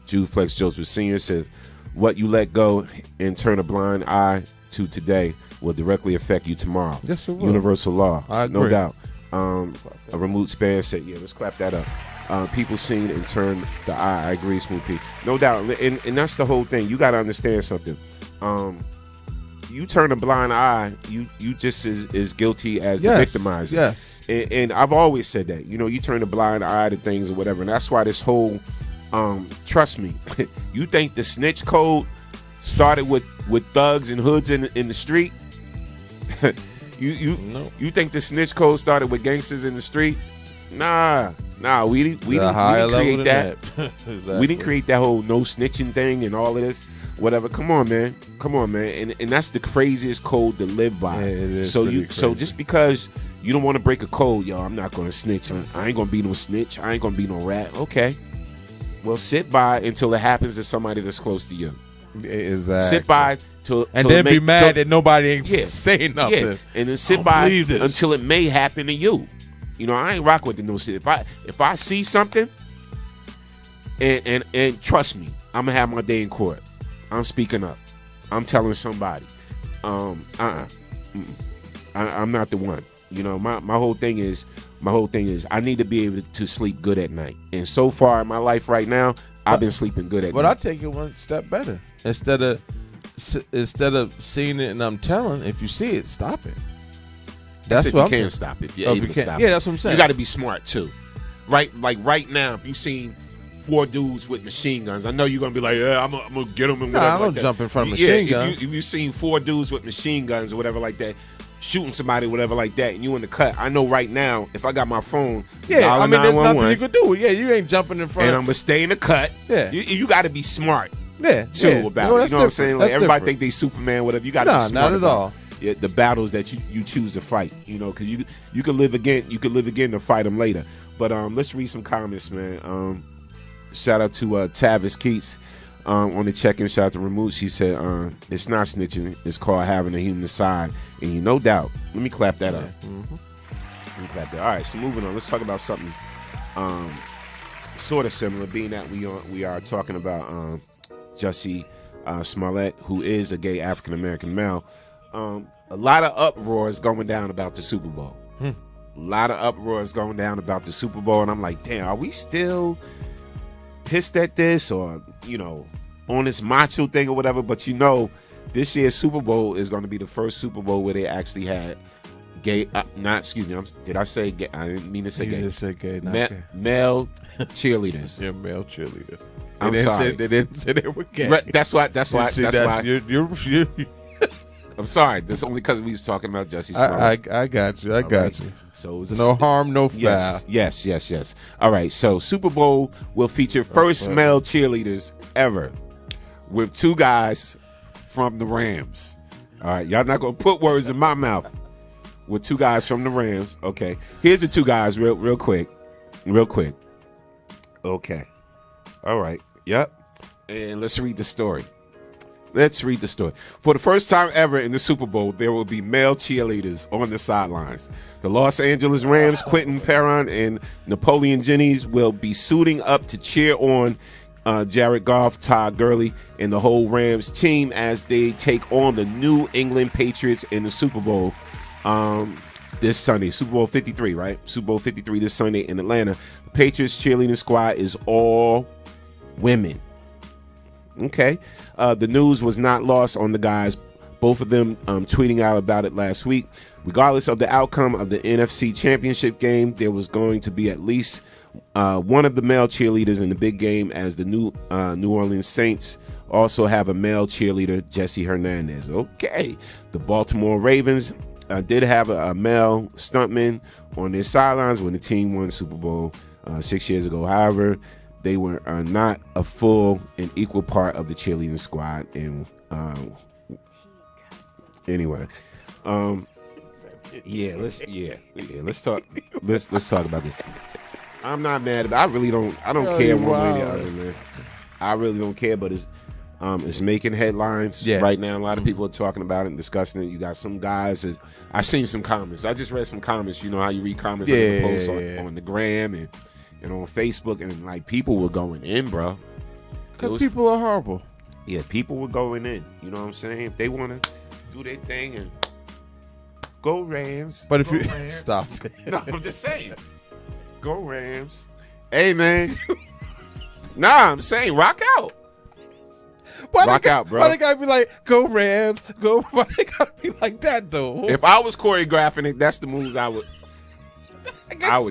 Jude Flex Joseph Sr. says what you let go and turn a blind eye to today will directly affect you tomorrow. Yes, it will. Universal law, I agree. no doubt. A remote span said, yeah, let's clap that up. People seen and turn the eye. I agree, Smooth P. No doubt. And that's the whole thing. You got to understand something. You turn a blind eye, you just as guilty as the victimizer. Yes. And I've always said that. You know, you turn a blind eye to things or whatever. And that's why this whole, trust me, you think the snitch code started with thugs and hoods in the street? You think the snitch code started with gangsters in the street? Nah, we didn't create that. Exactly. We didn't create that whole no snitching thing and all of this, whatever. Come on, man. And that's the craziest code to live by. Yeah, so just because you don't want to break a code, yo, I'm not gonna snitch. I ain't gonna be no snitch. I ain't gonna be no rat. Okay. Well, sit by until it happens to somebody that's close to you. Exactly. Sit by till then be mad that nobody ain't saying nothing. Yeah. And then sit by until it may happen to you. You know, I ain't rock with the no shit. If I see something, and trust me, I'm gonna have my day in court. I'm speaking up. I'm telling somebody. I'm not the one. You know, my whole thing is I need to be able to sleep good at night. And so far in my life right now, I've been sleeping good at night. But I take it one step better. Instead of seeing it and I'm telling, if you see it, stop it. That's what you can stop it. Yeah, that's what I'm saying. You got to be smart too, right? Like right now, if you seen 4 dudes with machine guns, I know you're gonna be like, yeah, I'm gonna get them and whatever. I don't jump in front of machine guns. If you seen 4 dudes with machine guns or whatever like that, shooting somebody, whatever like that, and you in the cut, I know right now if I got my phone, I mean, there's nothing you could do. Yeah, you ain't jumping in front. And I'm gonna stay in the cut. Yeah, you got to be smart. Yeah, too about it. You know what I'm saying? Like everybody think they Superman, whatever. You got to be smart. Not at all. Yeah, the battles that you choose to fight, you know, because you could live again. You could live again to fight them later. But let's read some comments, man. Shout out to Tavis Keats on the check-in. Shout out to Remote. She said it's not snitching. It's called having a human side, and you no doubt. Let me clap that up. Let me clap that. All right, so moving on. Let's talk about something sort of similar, being that we are talking about Jussie Smollett, who is a gay African American male. A lot of uproar is going down about the Super Bowl. A lot of uproar is going down about the Super Bowl, and I'm like, damn, are we still pissed at this, or you know, on this macho thing or whatever? But you know, this year's Super Bowl is going to be the first Super Bowl where they actually had gay. Did I say gay? I didn't mean to say gay. You just said gay. Male cheerleaders. Yeah, male cheerleaders. I'm sorry. They didn't say they were gay. That's why. You're I'm sorry. That's only because we was talking about Jussie Smollett. I got you. I got you. So it was no harm, no foul. Yes. All right. So Super Bowl will feature first male cheerleaders ever, with 2 guys from the Rams. All right. Y'all not gonna put words in my mouth. With 2 guys from the Rams. Okay. Here's the 2 guys, real quick. Okay. All right. Yep. And let's read the story. For the first time ever in the Super Bowl, there will be male cheerleaders on the sidelines. The Los Angeles Rams, Quentin Perron and Napoleon Jennings, will be suiting up to cheer on Jared Goff, Todd Gurley, and the whole Rams team as they take on the New England Patriots in the Super Bowl this Sunday. Super Bowl 53, right? Super Bowl 53 this Sunday in Atlanta. The Patriots cheerleading squad is all women. Okay. The news was not lost on the guys, both of them tweeting out about it last week. Regardless of the outcome of the NFC Championship game, there was going to be at least one of the male cheerleaders in the big game, as the New Orleans Saints also have a male cheerleader, Jesse Hernandez. Okay. The Baltimore Ravens did have a male stuntman on their sidelines when the team won Super Bowl 6 years ago. However, they were not a full and equal part of the cheerleading squad. And anyway, let's talk. Let's talk about this. I'm not mad about. I don't care one way or the other, man. I really don't care, but it's making headlines right now. A lot of people are talking about it and discussing it. You got some guys. I seen some comments. I just read some comments. You know how you read comments on the posts on the gram and on Facebook, and like people were going in, bro. Because people are horrible. Yeah, people were going in. You know what I'm saying? If they want to do their thing and go Rams. But if you Rams. Stop it. No, I'm just saying. Go Rams. Hey, man. Nah, I'm saying rock out. Rock out, bro. Why they gotta be like, go Rams, go? Why they gotta be like that, though? If I was choreographing it, that's the moves I would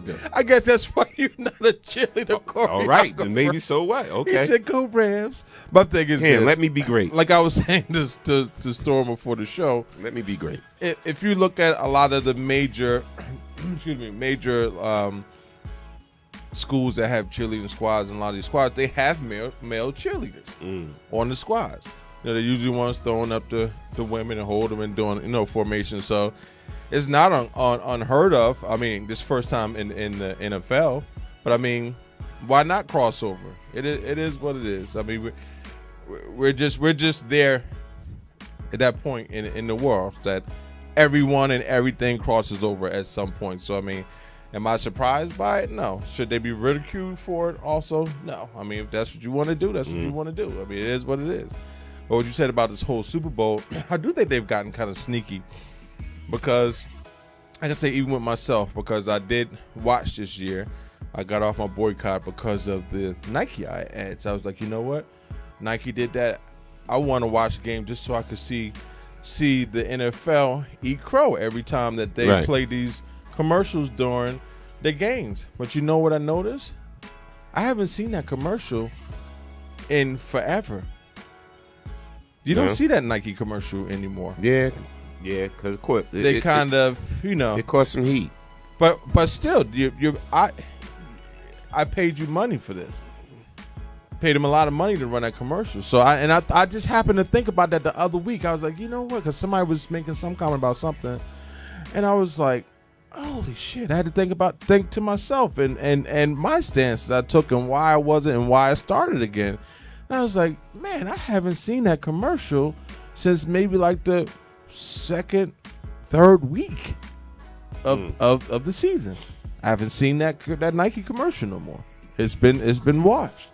do. I guess that's why you're not a cheerleader choreographer. All right, then maybe so what? Okay. He said, go Rams. My thing is this. Let me be great. Like I was saying this to Storm before the show. Let me be great. If you look at a lot of the major, schools that have cheerleading squads, and a lot of these squads, they have male cheerleaders on the squads. You know, they're usually ones throwing up the women and hold them and doing formation. So it's not unheard of. I mean, this first time in the NFL, but I mean, why not crossover? It is what it is. I mean, we're just there at that point in the world that everyone and everything crosses over at some point. So I mean, am I surprised by it? No. Should they be ridiculed for it also? No. I mean, if that's what you want to do, that's what you want to do. I mean, it is what it is. But what you said about this whole Super Bowl, I do think they've gotten kind of sneaky because, I can say even with myself, because I did watch this year, I got off my boycott because of the Nike ads. I was like, you know what? Nike did that. I want to watch the game just so I could see the NFL eat crow every time that they play these commercials during the games. But you know what I noticed? I haven't seen that commercial in forever. You don't see that Nike commercial anymore. Yeah, because of course they kind of, it caused some heat. But still, I paid you money for this. Paid them a lot of money to run that commercial. So I just happened to think about that the other week. I was like, you know what? Because somebody was making some comment about something, and I was like, holy shit! I had to think to myself and my stances I took and why I wasn't and why I started again. And I was like, man, I haven't seen that commercial since maybe like the second, third week of the season. I haven't seen that Nike commercial no more. It's been watched.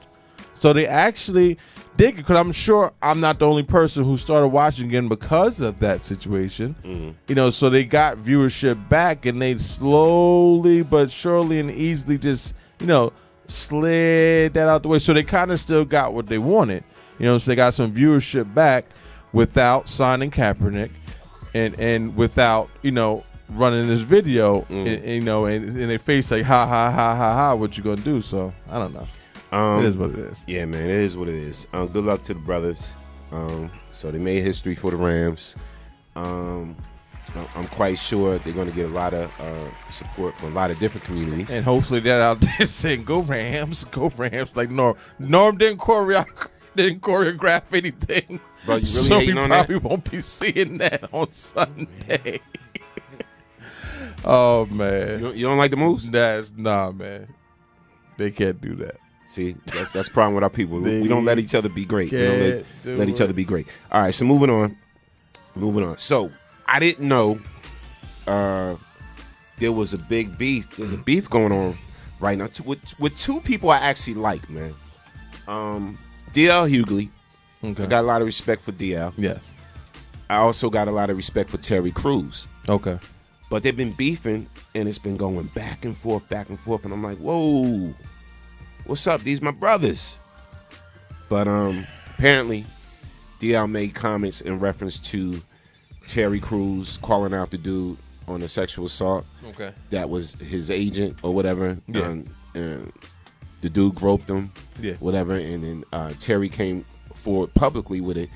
So they actually did, because I'm sure I'm not the only person who started watching again because of that situation. So they got viewership back, and they slowly but surely and easily just, slid that out the way. So they kind of still got what they wanted. So they got some viewership back without signing Kaepernick and without, running this video, and they face like, ha, ha, ha, ha, ha, what you gonna do? So I don't know. It is what it is. Yeah, man, it is what it is. Good luck to the brothers. So they made history for the Rams. I'm quite sure they're going to get a lot of support from a lot of different communities. And hopefully they're out there saying, go Rams, go Rams. Like Norm didn't choreograph anything. Bro, you really hating on that? So we probably won't be seeing that on Sunday. Oh, man. You don't like the moves? Nah, man. They can't do that. See, that's the problem with our people. We don't let each other be great. We don't let each other be great. All right, so moving on. So I didn't know there was a big beef. There's a beef going on right now with two people I actually like, man. DL Hughley. Okay. I got a lot of respect for DL. Yes. I also got a lot of respect for Terry Crews. Okay. But they've been beefing, and it's been going back and forth, and I'm like, whoa. What's up? These my brothers. But apparently DL made comments in reference to Terry Crews calling out the dude on a sexual assault. Okay. That was his agent or whatever. Yeah. The dude groped him. Yeah. Whatever. And then Terry came forward publicly with it.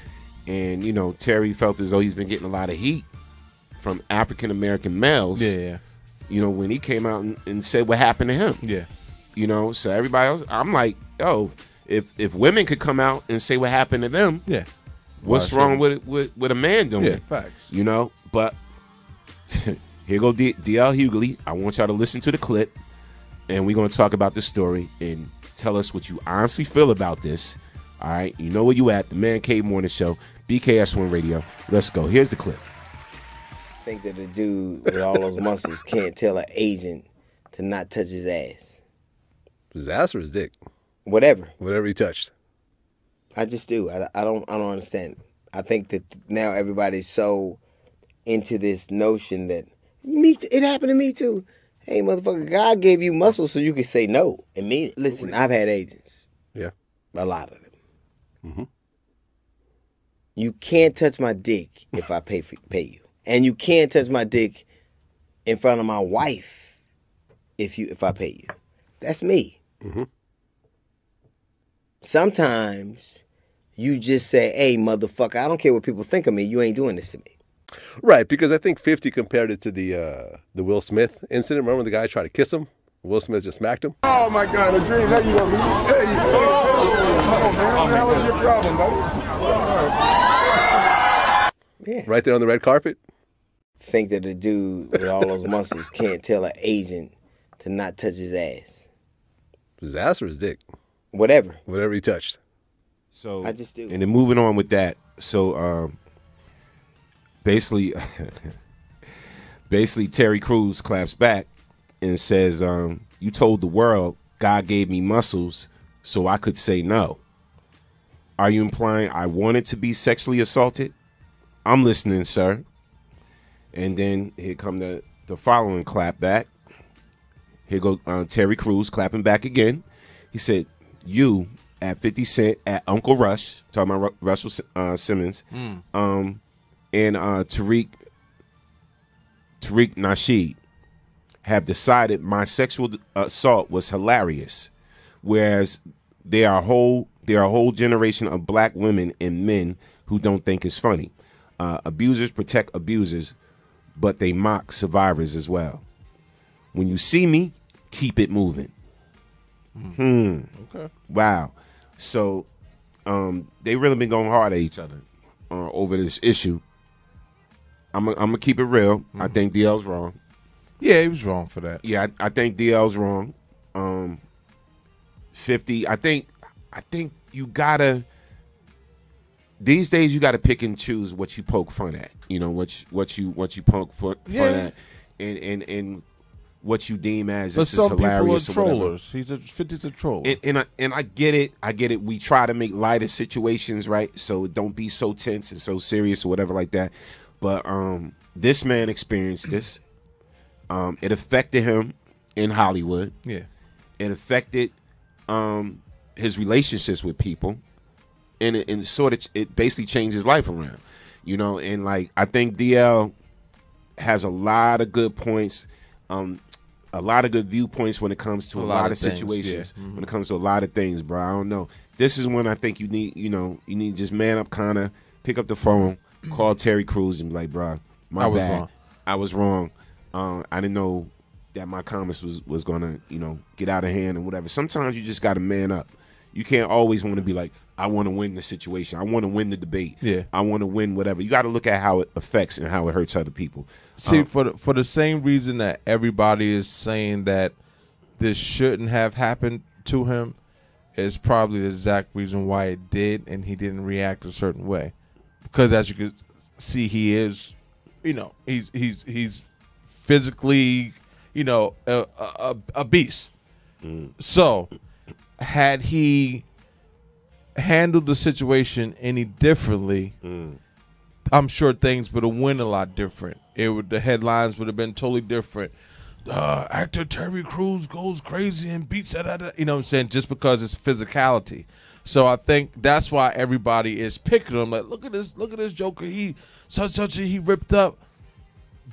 And, Terry felt as though he's been getting a lot of heat from African-American males. Yeah. When he came out and said what happened to him. Yeah. You know, so everybody else, I'm like, yo, if women could come out and say what happened to them, yeah, what's wrong with a man doing it? Facts. You know, but here go DL Hughley. I want y'all to listen to the clip, and we're going to talk about this story and tell us what you honestly feel about this. All right, you know where you at, the Man Cave Morning Show, BKS1 Radio. Let's go. Here's the clip. I think that a dude with all those muscles can't tell an agent to not touch his ass. His ass or his dick? Whatever. Whatever he touched. I just do. I don't understand. I think that now everybody's so into this notion that it happened to me too. Hey, motherfucker, God gave you muscles so you could say no and mean it. Listen, I've had agents. Yeah. A lot of them. Mm-hmm. You can't touch my dick if I pay you. And you can't touch my dick in front of my wife if I pay you. That's me. Mm-hmm. Sometimes you just say, hey, motherfucker, I don't care what people think of me. You ain't doing this to me. Right, because I think 50 compared it to the Will Smith incident. Remember when the guy tried to kiss him? Will Smith just smacked him? Oh, my God, a dream. There you go. There you go. Oh, man. What the hell is your problem, buddy? Yeah. Right there on the red carpet? Think that a dude with all those muscles can't tell an agent to not touch his ass. His ass or his dick? Whatever. Whatever he touched. So I just do. And then moving on with that. So basically Terry Crews claps back and says, you told the world God gave me muscles so I could say no. Are you implying I wanted to be sexually assaulted? I'm listening, sir. And then here come the following clap back. Here go Terry Crews clapping back again. He said, you at 50 Cent, at Uncle Rush, talking about Russell Simmons, and Tariq Nasheed have decided my sexual assault was hilarious, whereas there are a whole generation of black women and men who don't think it's funny. Abusers protect abusers, but they mock survivors as well. When you see me, keep it moving. Okay. Wow. So they really been going hard at each other over this issue. I'm gonna keep it real. I think DL's wrong. Yeah, he was wrong for that. Yeah, I think DL's wrong. 50. I think you gotta. These days, you gotta pick and choose what you poke fun at. You know what you poke fun at, and what you deem as this is hilarious. But some people are trollers. 50's a troller. And I get it. I get it. We try to make light of situations, right? So don't be so tense and so serious or whatever like that. But this man experienced this. It affected him in Hollywood. Yeah. It affected his relationships with people. And it basically changed his life around. You know, and like I think DL has a lot of good points, a lot of good viewpoints when it comes to a lot of situations. Yeah. When it comes to a lot of things, bro. I don't know. This is when I think you need to just man up, kind of pick up the phone, call Terry Crews and be like, bro, my bad. I was wrong. I didn't know that my comments was gonna, get out of hand and whatever. Sometimes you just gotta man up. You can't always want to be like, I want to win the situation. I want to win the debate. Yeah. I want to win whatever. You got to look at how it affects and how it hurts other people. See, for the same reason that everybody is saying that this shouldn't have happened to him, is probably the exact reason why it did, and he didn't react a certain way. Because as you can see, he is, he's physically, a beast. So, had he handled the situation any differently, I'm sure things would have went a lot different. The headlines would have been totally different. Actor Terry Crews goes crazy and beats that. You know what I'm saying? Just because it's physicality. So I think that's why everybody is picking him. Like, look at this Joker. He he ripped up.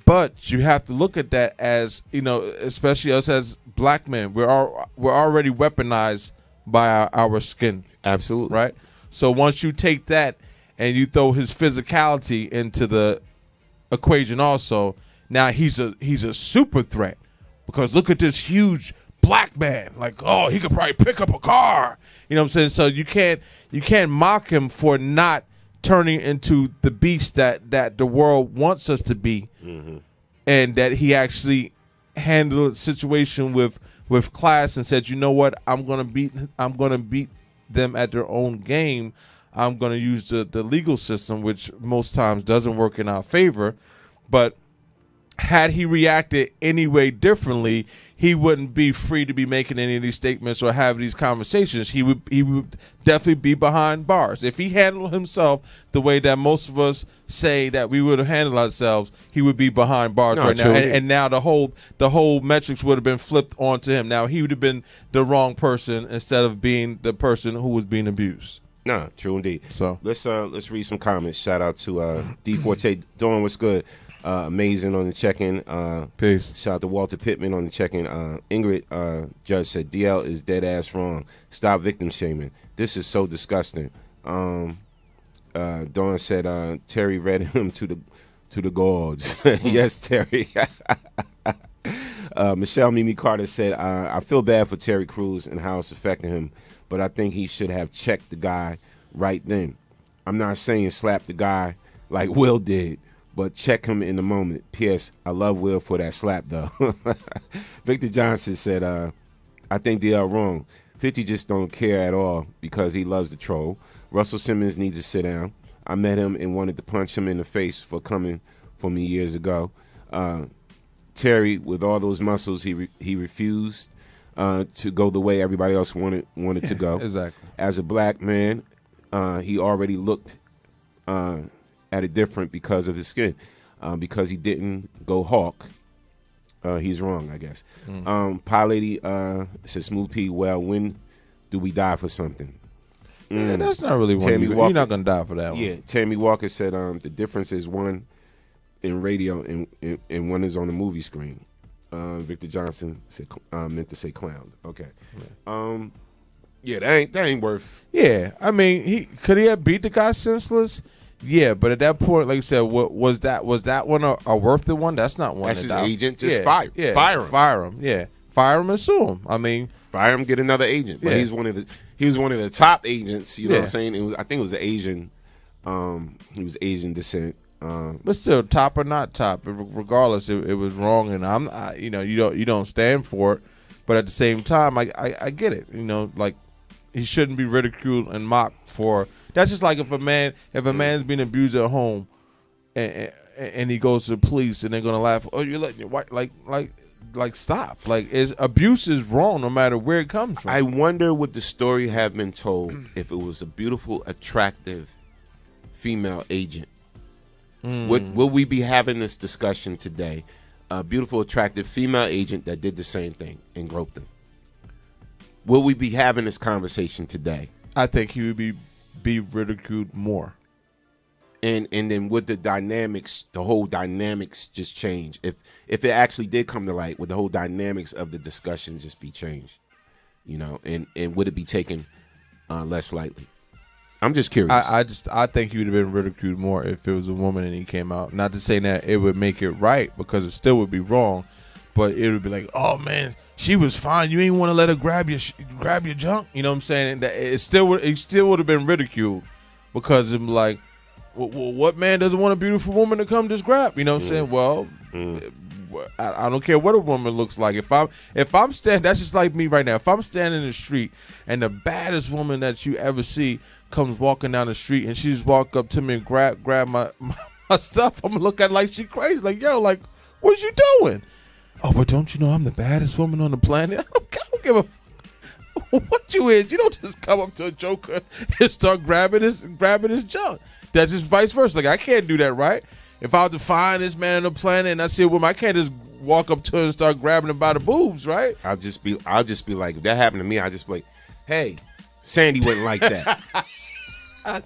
But you have to look at that as, especially us as black men. We're already weaponized by our skin. Absolutely. Right? So once you take that and you throw his physicality into the equation also, now he's a super threat. Because look at this huge black man. Like, oh, he could probably pick up a car. You know what I'm saying? So you can't mock him for not turning into the beast that the world wants us to be, and that he actually handled the situation with class and said, you know what, I'm gonna beat them at their own game. I'm gonna use the legal system, which most times doesn't work in our favor. But had he reacted any way differently, he wouldn't be free to be making any of these statements or have these conversations. He would definitely be behind bars. If he handled himself the way that most of us say that we would have handled ourselves, he would be behind bars right now. And now the whole metrics would have been flipped onto him. Now he would have been the wrong person instead of being the person who was being abused. No, true indeed. So let's read some comments. Shout out to D Forte. Dawn, what's good? Amazing on the check-in. Peace. Shout out to Walter Pittman on the check-in. Ingrid Judge said DL is dead ass wrong. Stop victim shaming. This is so disgusting. Dawn said Terry read him to the gods. Yes, Terry. Michelle Mimi Carter said I feel bad for Terry Crews and how it's affecting him, but I think he should have checked the guy right then. I'm not saying slap the guy like Will did, but check him in the moment. P.S. I love Will for that slap, though. Victor Johnson said, I think they are wrong. 50 just don't care at all because he loves the troll. Russell Simmons needs to sit down. I met him and wanted to punch him in the face for coming for me years ago. Terry, with all those muscles, he refused to go the way everybody else wanted to go. Exactly. As a black man, he already looked at it different because of his skin. Because he didn't go hawk, he's wrong, I guess. Pie Lady says, Smooth P, well, when do we die for something? Yeah, that's not really one. You're not going to die for that one. Yeah, Tammy Walker said the difference is one in radio and one is on the movie screen. Victor Johnson said meant to say clown. Okay. Yeah, that ain't worth. Yeah, I mean, could he have beat the guy senseless? Yeah, but at that point, like you said, was that one a worth it one? That's not one. That's his agent. Just fire him. Fire him. Yeah, fire him and sue him. I mean, fire him, get another agent. But he was one of the top agents. You know what I'm saying? I think it was an Asian. He was Asian descent. But still, top or not top, regardless, it was wrong, and you don't stand for it. But at the same time, I get it. You know, like he shouldn't be ridiculed and mocked for. That's just like if a man's being abused at home, and he goes to the police and they're gonna laugh. Oh, you're letting your wife like stop. Like abuse is wrong no matter where it comes from. I wonder would the story have been told if it was a beautiful, attractive female agent. Will we be having this discussion today? A beautiful, attractive female agent that did the same thing and groped him. Will we be having this conversation today? I think he would be ridiculed more. And then would the whole dynamics just change? If it actually did come to light, would the whole dynamics of the discussion just be changed? You know, and would it be taken less lightly? I'm just curious. I think he would have been ridiculed more if it was a woman and he came out. Not to say that it would make it right, because it still would be wrong, but it would be like, oh man, she was fine. You ain't want to let her grab your junk. You know what I'm saying? That it still would have been ridiculed, because it's like, well, what man doesn't want a beautiful woman to come just grab? You know what I'm saying? Well, I don't care what a woman looks like. If I'm standing, that's just like me right now. If I'm standing in the street and the baddest woman that you ever see comes walking down the street and she just walk up to me and grab my stuff, I'm gonna look at her like she crazy. Like, yo, like, what you doing? Oh, but don't you know I'm the baddest woman on the planet? I don't give a what you is. You don't just come up to a joker and start grabbing his junk. That's just vice versa. Like, I can't do that, right? If I was to find this man on the planet and I see a woman, I can't just walk up to her and start grabbing her by the boobs, right? I'll just be like, if that happened to me, I'll just be like, hey, Sandy wouldn't like that.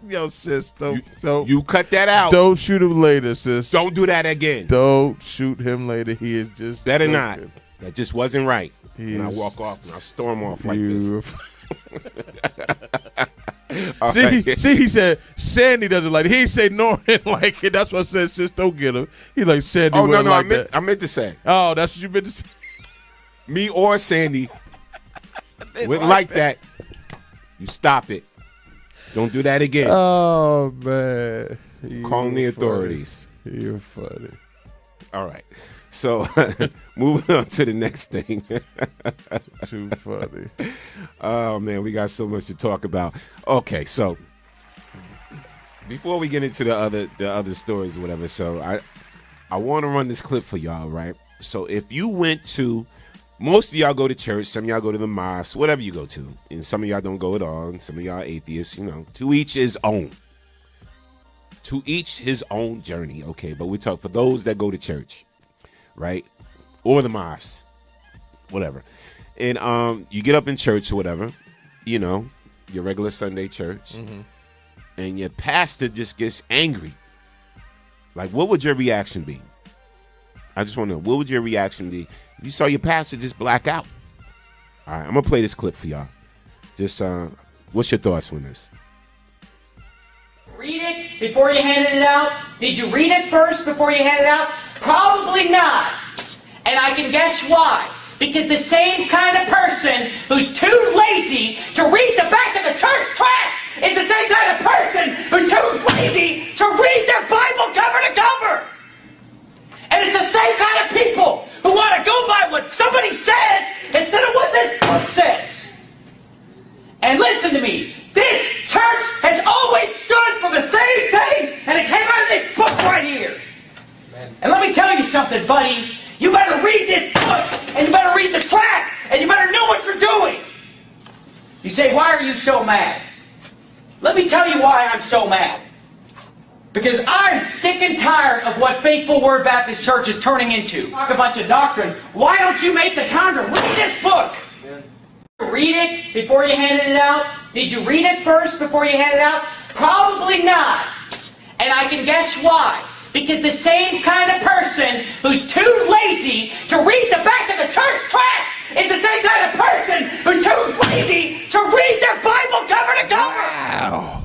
Yo, sis, don't you cut that out. Don't shoot him later, sis. Don't do that again. Don't shoot him later. He is just better joking. Not. That just wasn't right. And I walk off and I storm off like this. See, he said Sandy doesn't like it. He said Norman didn't like it. That's what I said, sis, don't get him. He like Sandy. Oh no, like I meant to say. Oh, that's what you meant to say. Me or Sandy Wouldn't like that. You stop it. Don't do that again. Oh, man. Calling the authorities. You're funny. All right. So, moving on to the next thing. Too funny. Oh, man, we got so much to talk about. Okay, so before we get into the other stories or whatever, so I want to run this clip for y'all, right? So if you went to, most of y'all go to church, some of y'all go to the mosque, whatever you go to, and some of y'all don't go at all, and some of y'all atheists, you know, to each his own. To each his own journey, okay? But we talk for those that go to church, right? Or the mosque, whatever. And you get up in church or whatever, you know, your regular Sunday church, and your pastor just gets angry. Like, what would your reaction be? I just want to know, what would your reaction be if you saw your pastor just black out? All right, I'm going to play this clip for y'all. Just, what's your thoughts on this? Read it before you handed it out? Did you read it first before you handed it out? Probably not. And I can guess why. Because the same kind of person who's too lazy to read the back of the church tract is the same kind of person who's too lazy to read their Bible cover to cover. And it's the same kind of people who want to go by what somebody says instead of what this book says. And listen to me. This church has always stood for the same thing, and it came out of this book right here. And let me tell you something, buddy. You better read this book, and you better read the tract, and you better know what you're doing. You say, why are you so mad? Let me tell you why I'm so mad. Because I'm sick and tired of what Faithful Word Baptist Church is turning into. Talk a bunch of doctrine. Why don't you make the counter? Read this book. Read it before you handed it out? Did you read it first before you handed it out? Probably not. And I can guess why. Because the same kind of person who's too lazy to read the back of the church tract is the same kind of person who's too lazy to read their Bible cover to cover. Wow.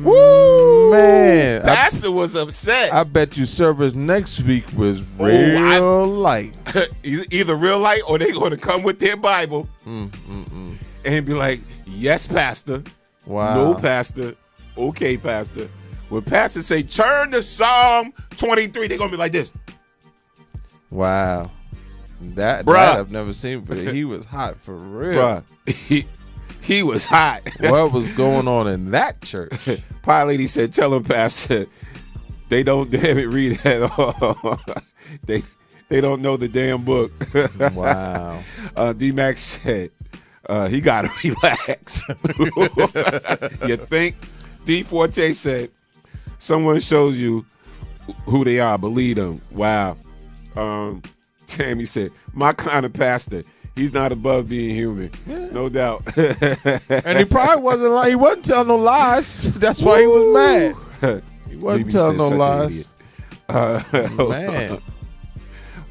Woo! Man. Pastor was upset. I bet you service next week was real light. Either real light or they're going to come with their Bible and be like, yes, Pastor. Wow. No, Pastor. Okay, Pastor. When Pastor say, turn to Psalm 23, they're going to be like this. Wow. That I've never seen, but he was hot for real. Bruh, he was hot. What was going on in that church? Pie Lady said, tell him, Pastor, they don't damn it read at all. They don't know the damn book. Wow. D-Max said, he got to relax. You think? D Forte said, someone shows you who they are, believe them. Wow. Tammy said, my kind of pastor, he's not above being human. Yeah. No doubt. And he probably wasn't lying. He wasn't telling no lies. That's why he was mad. He wasn't telling no lies. Man.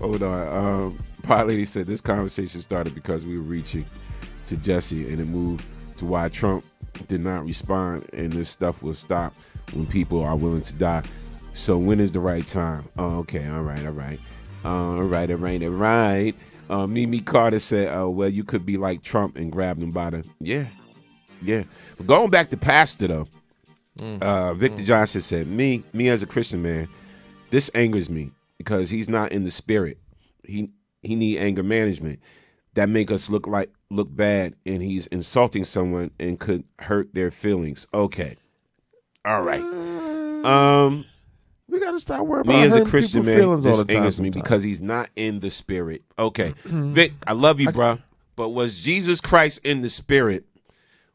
Hold on. Pie Lady said this conversation started because we were reaching to Jesse, and it moved to why Trump did not respond, and this stuff will stop when people are willing to die. So when is the right time? Oh, okay. All right. Mimi Carter said, well, you could be like Trump and grab them by the... Yeah. But going back to Pastor, though, Victor Johnson said, me as a Christian man, this angers me because he's not in the spirit. He need anger management. That make us look bad, and he's insulting someone and could hurt their feelings. Okay. All right. We got to start worrying me about as a Christian man, this angers me sometimes. because he's not in the spirit. Okay. Vic, I love you, bro. But was Jesus Christ in the spirit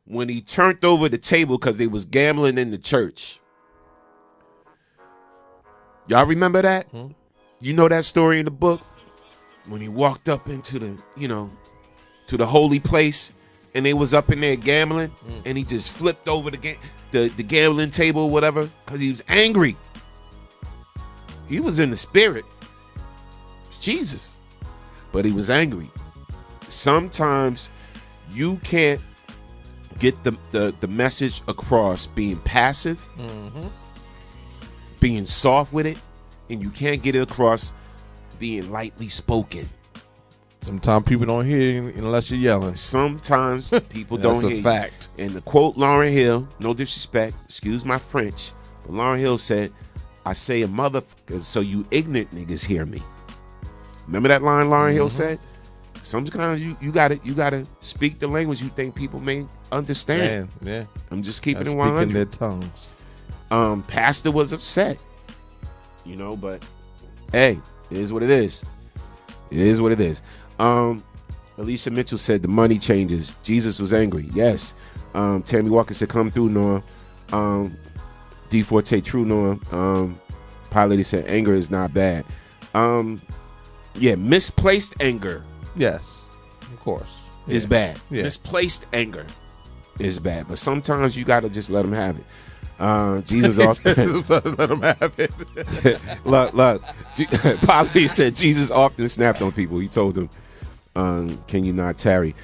when he turned over the table because they was gambling in the church? Y'all remember that? You know that story in the book? When he walked up into the, to the holy place, and they was up in there gambling, and he just flipped over the gambling table or whatever because he was angry. He was in the spirit. Jesus. But he was angry. Sometimes you can't get the message across being passive, being soft with it, and you can't get it across being lightly spoken. Sometimes people don't hear you unless you're yelling. Sometimes people don't hear That's a fact. You. And to quote Lauryn Hill, no disrespect, excuse my French, but Lauryn Hill said, I say a motherfucker so you ignorant niggas hear me. Remember that line Lauryn Hill said? Sometimes you gotta speak the language you think people may understand. Yeah. I'm just keeping it Speaking 100. their tongues. Pastor was upset, but hey, it is what it is. It is what it is. Alicia Mitchell said the money changes. Jesus was angry. Yes. Tammy Walker said come through, Noah. D Forte true, Noah. Pilot said anger is not bad. Misplaced anger. Yes, of course. Is bad. Yeah. Misplaced anger is bad. But sometimes you gotta just let them have it. Jesus often let them have it. look. Polly said Jesus often snapped on people. He told them, "Can you not tarry?"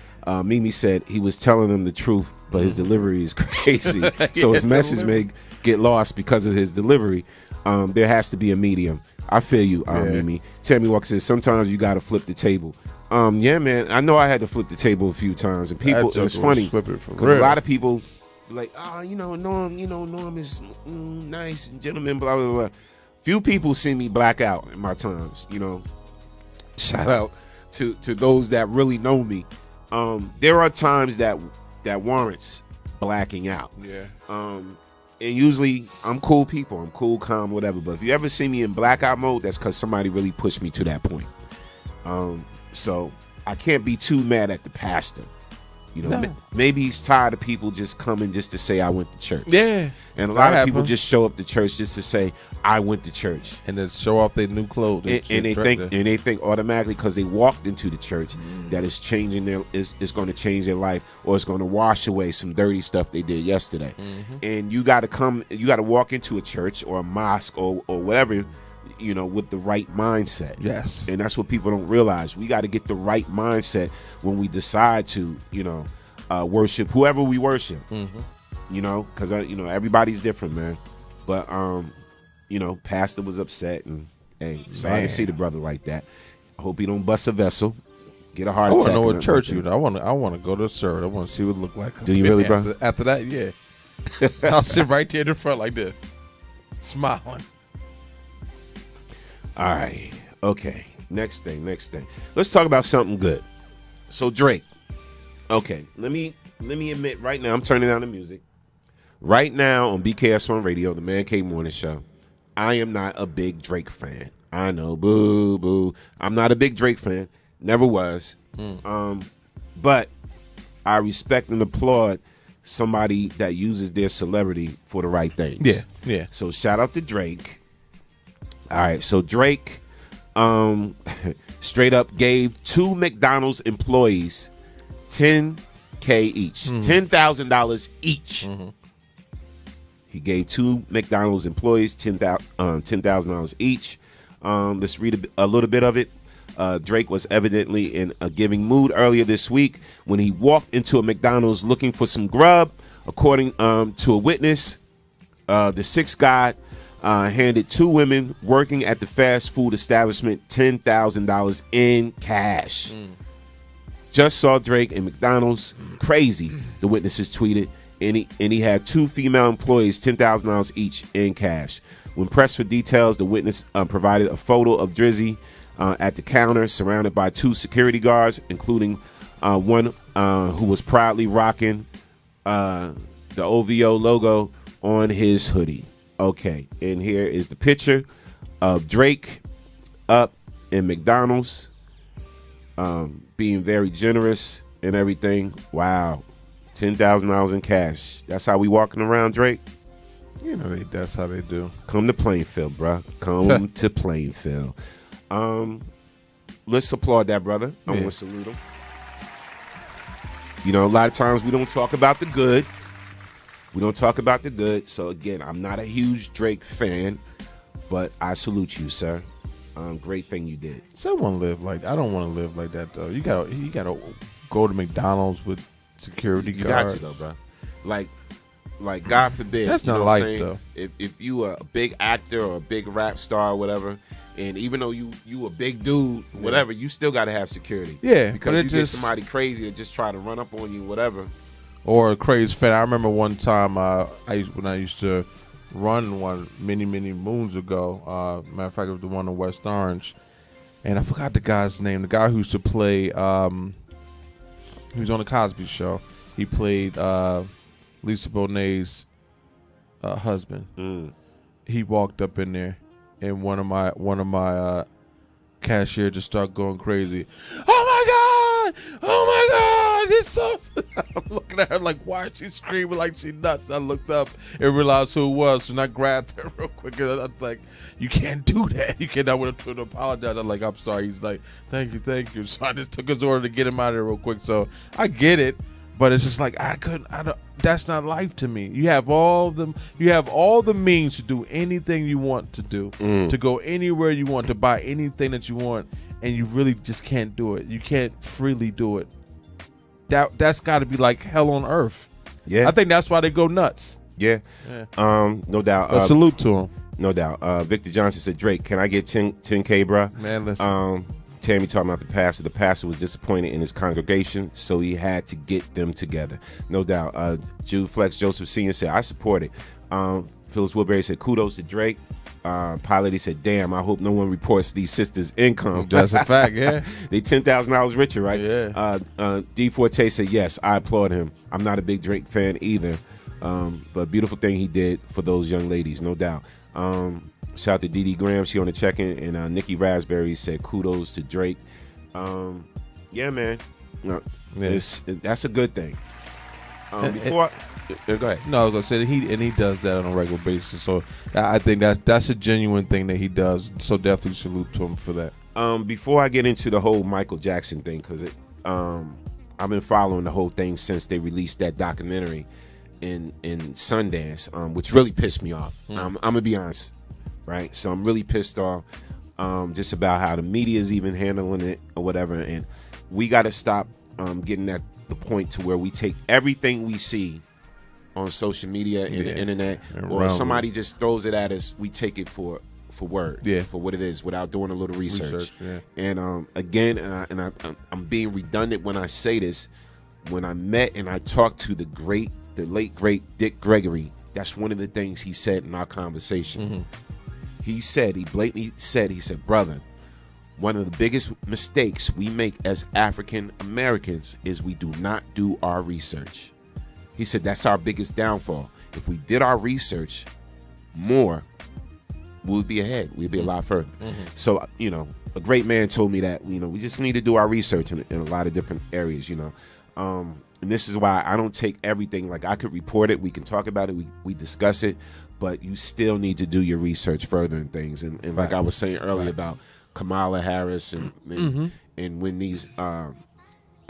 Mimi said he was telling them the truth, but his delivery is crazy, so his message may get lost because of his delivery. There has to be a medium. I feel you, Mimi. Tammy Walker says sometimes you gotta flip the table. Yeah, man. I know I had to flip the table a few times, and people. It's funny because a lot of people like, Norm is nice and gentleman, blah blah blah. Few people see me black out in my times. Shout out to those that really know me. There are times that warrants blacking out. Yeah. And usually I'm cool people. I'm cool, calm, whatever. But if you ever see me in blackout mode, that's because somebody really pushed me to that point. So I can't be too mad at the pastor. Maybe he's tired of people just coming just to say I went to church. Yeah. And a lot of people just show up to church just to say I went to church, and then show off their new clothes. And they think automatically because they walked into the church that it's changing it's going to change their life, or it's going to wash away some dirty stuff they did yesterday. And you got to walk into a church or a mosque or whatever, with the right mindset. Yes. And that's what people don't realize. We got to get the right mindset when we decide to, worship whoever we worship. Because everybody's different, man. But pastor was upset, and hey, sorry to see the brother like that. I hope he don't bust a vessel, get a heart attack. I want to know what church you. I want to go to a service. I want to see what it look like. Do you really, bro? After that, yeah. I'll sit right there in the front like this, smiling. All right. Okay. Next thing. Let's talk about something good. So Drake. Okay. Let me admit right now, I'm turning down the music. Right now on BKS1 Radio, the Man Cave Morning Show, I am not a big Drake fan. I know, boo, boo. I'm not a big Drake fan. Never was. But I respect and applaud somebody that uses their celebrity for the right things. Yeah. So shout out to Drake. All right, so Drake straight up gave 2 McDonald's employees $10,000 each. $10,000 each. He gave 2 McDonald's employees $10,000 each. Let's read a little bit of it. Drake was evidently in a giving mood earlier this week when he walked into a McDonald's looking for some grub. According to a witness, the sixth guy handed 2 women working at the fast food establishment $10,000 in cash. Just saw Drake in McDonald's. Crazy, the witnesses tweeted. And he had 2 female employees $10,000 each in cash. When pressed for details, the witness provided a photo of Drizzy at the counter, surrounded by 2 security guards, including one who was proudly rocking the OVO logo on his hoodie. Okay, and here is the picture of Drake up in McDonald's, being very generous and everything. Wow, $10,000 in cash. That's how we walking around, Drake? That's how they do. Come to Plainfield, bro. Come to Plainfield. Let's applaud that brother. I want to salute him. A lot of times we don't talk about the good. So again, I'm not a huge Drake fan, but I salute you, sir. Great thing you did. Someone live like I don't want to live like that though. You gotta go to McDonald's with security guards. You got to though, bro. Like God forbid. That's not life though. If you are a big actor or a big rap star or whatever, And even though you a big dude, whatever, you still got to have security. Yeah, because you get somebody crazy to just try to run up on you, whatever. Or a crazy fan. I remember one time when I used to run one many moons ago. Matter of fact, it was the one in West Orange, and I forgot the guy's name. The guy who used to play. He was on the Cosby Show. He played Lisa Bonet's husband. He walked up in there, and one of my cashier just started going crazy. Oh my God! It's so. I'm looking at her like, why is she screaming like she nuts? I looked up and realized who it was, and I grabbed her real quick. And I was like, you can't do that. You can't. I went up to him to apologize. I'm like, I'm sorry. He's like, thank you. So I just took his order to get him out of there real quick. So I get it. But it's just like that's not life to me. You have all the means to do anything you want to do, to go anywhere you want, to buy anything that you want, and you really just can't do it. You can't freely do it. That's got to be like hell on earth. Yeah, I think that's why they go nuts. Yeah. No doubt. But salute to him. No doubt. Victor Johnson said, Drake, can I get 10K, bro? Man, listen. Tammy talking about the pastor. The pastor was disappointed in his congregation, so he had to get them together. No doubt. Jude Flex Joseph Sr. said, I support it. Phyllis Woodbury said, kudos to Drake. Pilot, he said, damn, I hope no one reports these sisters' income. That's a fact, yeah. They $10,000 richer, right? Yeah. D Forte said, yes, I applaud him. I'm not a big Drake fan either. But beautiful thing he did for those young ladies, no doubt. Shout out to Dee Graham, she on the check-in, and Nikki Raspberry said kudos to Drake. Yeah, man, that's a good thing. Go ahead. No, I was gonna say he does that on a regular basis. So I think that's a genuine thing that he does. So definitely salute to him for that. Before I get into the whole Michael Jackson thing, because I've been following the whole thing since they released that documentary in Sundance, which really pissed me off. I'm gonna be honest. Right, so I'm really pissed off just about how the media is even handling it or whatever, and we got to stop getting at the point to where we take everything we see on social media and the internet, or somebody just throws it at us, we take it for word, for what it is, without doing a little research. And again, I'm being redundant when I say this. When I met and I talked to the late great Dick Gregory, that's one of the things he said in our conversation. He blatantly said, brother, one of the biggest mistakes we make as African Americans is we do not do our research. He said that's our biggest downfall. If we did our research more, we'd be ahead. We'd be a lot further. So, a great man told me that, we just need to do our research in a lot of different areas, And this is why I don't take everything. Like, I could report it. We can talk about it. We discuss it. But you still need to do your research further and things. And like I was saying earlier about Kamala Harris and when these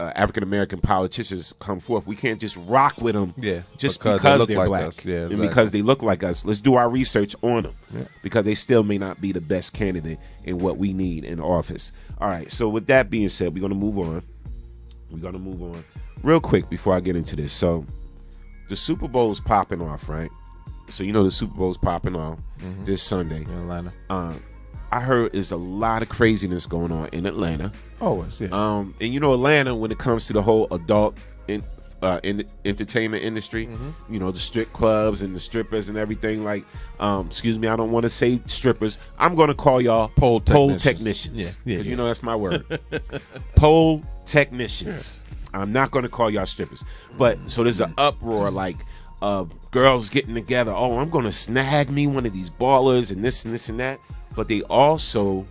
African-American politicians come forth, we can't just rock with them just because they're black. And because they look like us. Let's do our research on them because they still may not be the best candidate in what we need in office. All right, so with that being said, we're going to move on. Real quick before I get into this. So the Super Bowl is popping off, right? So the Super Bowl's popping off this Sunday in Atlanta. I heard there's a lot of craziness going on in Atlanta. Always, yeah. And Atlanta, when it comes to the whole adult in the entertainment industry, the strip clubs and the strippers and everything. Like, excuse me, I don't want to say strippers. I'm going to call y'all pole technicians. Because that's my word. Pole technicians. I'm not going to call y'all strippers. But so there's an uproar like. Girls getting together. Oh, I'm gonna snag me one of these ballers and this and that. But they also,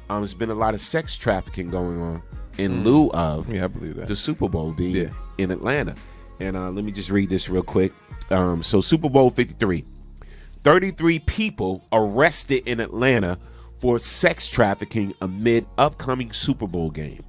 there's been a lot of sex trafficking going on in lieu of I believe that. The Super Bowl being in Atlanta. And let me just read this real quick. So Super Bowl 53, 33 people arrested in Atlanta for sex trafficking amid upcoming Super Bowl game.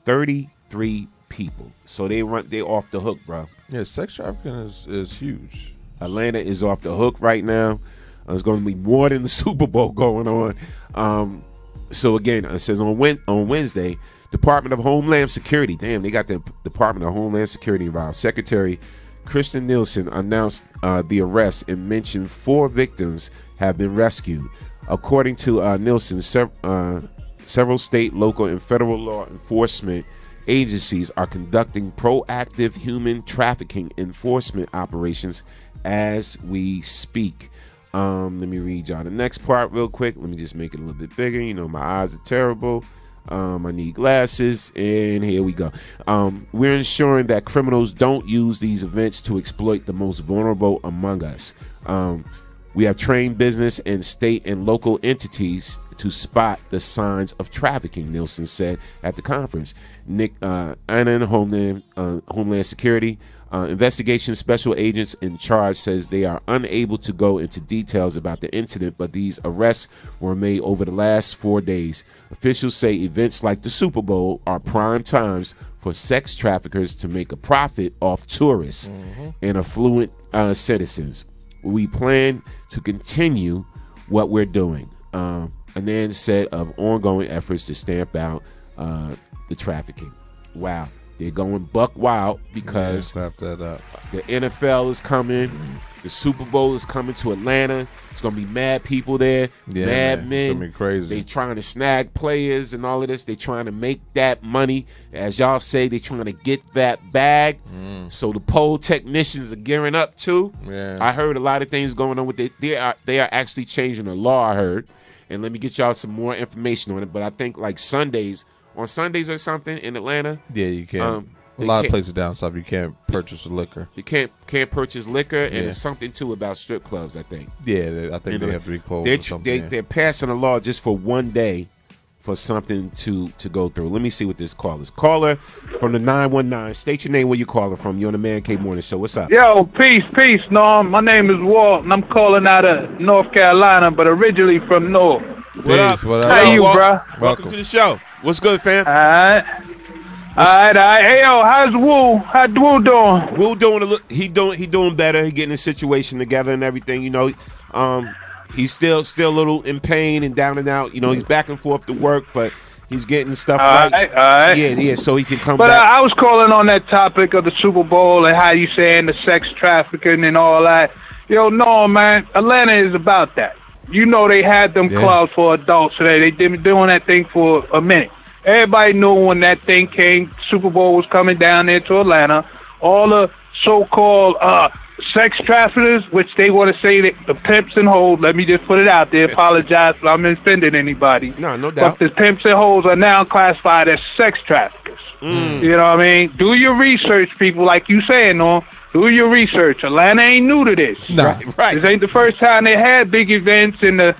33 people. So they off the hook, bro. Yeah, sex trafficking is huge. Atlanta is off the hook right now. There's going to be more than the Super Bowl going on. So again, it says on Wednesday, Department of Homeland Security. Damn, they got the Department of Homeland Security involved. Secretary Kristen Nielsen announced the arrest and mentioned 4 victims have been rescued. According to Nielsen, several state, local, and federal law enforcement agencies are conducting proactive human trafficking enforcement operations as we speak. Let me read y'all the next part real quick. Let me just make it a little bit bigger. You know, my eyes are terrible. I need glasses, and here we go. We're ensuring that criminals don't use these events to exploit the most vulnerable among us. We have trained business and state and local entities to spot the signs of trafficking, Nielsen said at the conference. Nick Annan, Homeland Security investigation special agents in charge, says they are unable to go into details about the incident, but these arrests were made over the last 4 days. Officials say events like the Super Bowl are prime times for sex traffickers to make a profit off tourists and affluent citizens. We plan to continue what we're doing. And then said of ongoing efforts to stamp out the trafficking. Wow. They're going buck wild because slap that up. The NFL is coming. The Super Bowl is coming to Atlanta. It's going to be mad people there, mad men. It's going to be crazy. They trying to snag players and all of this. They trying to make that money. As y'all say, they trying to get that bag. So the pole technicians are gearing up too. Yeah. I heard a lot of things going on with it. They are actually changing the law, I heard. And let me get y'all some more information on it. But I think like on Sundays or something in Atlanta. Yeah, you can. A lot of places down south you can't purchase liquor. You can't purchase liquor, and it's something too about strip clubs, I think. Yeah, I think they have to be closed. They're passing a law just for one day for something to go through. Let me see what this call is. Caller from the 919. State your name, where you calling from. You're on the Man Cave Morning Show. What's up? Yo, peace, Norm. My name is Walt, and I'm calling out of North Carolina, but originally from North. What up? How you, bro? Welcome to the show. What's good, fam? All right. Hey, yo, how's Woo? How's Woo doing? Woo doing he doing better. He getting his situation together and everything. You know, he's still a little in pain and down and out. You know, he's back and forth to work, but he's getting stuff right. All right. Yeah, so he can come but, back. I was calling on that topic of the Super Bowl and how you saying the sex trafficking and all that. Yo, no, man, Atlanta is about that. You know they had them clubs for adults today. They've been doing that thing for a minute. Everybody knew when that thing came, Super Bowl was coming down there to Atlanta. All the so-called sex traffickers, which they want to say that the pimps and hoes, let me just put it out there, apologize if I'm offending anybody. No doubt. But the pimps and hoes are now classified as sex traffickers. You know what I mean? Do your research, people, like you saying, no. Do your research. Atlanta ain't new to this. Nah, right. This ain't the first time they had big events and the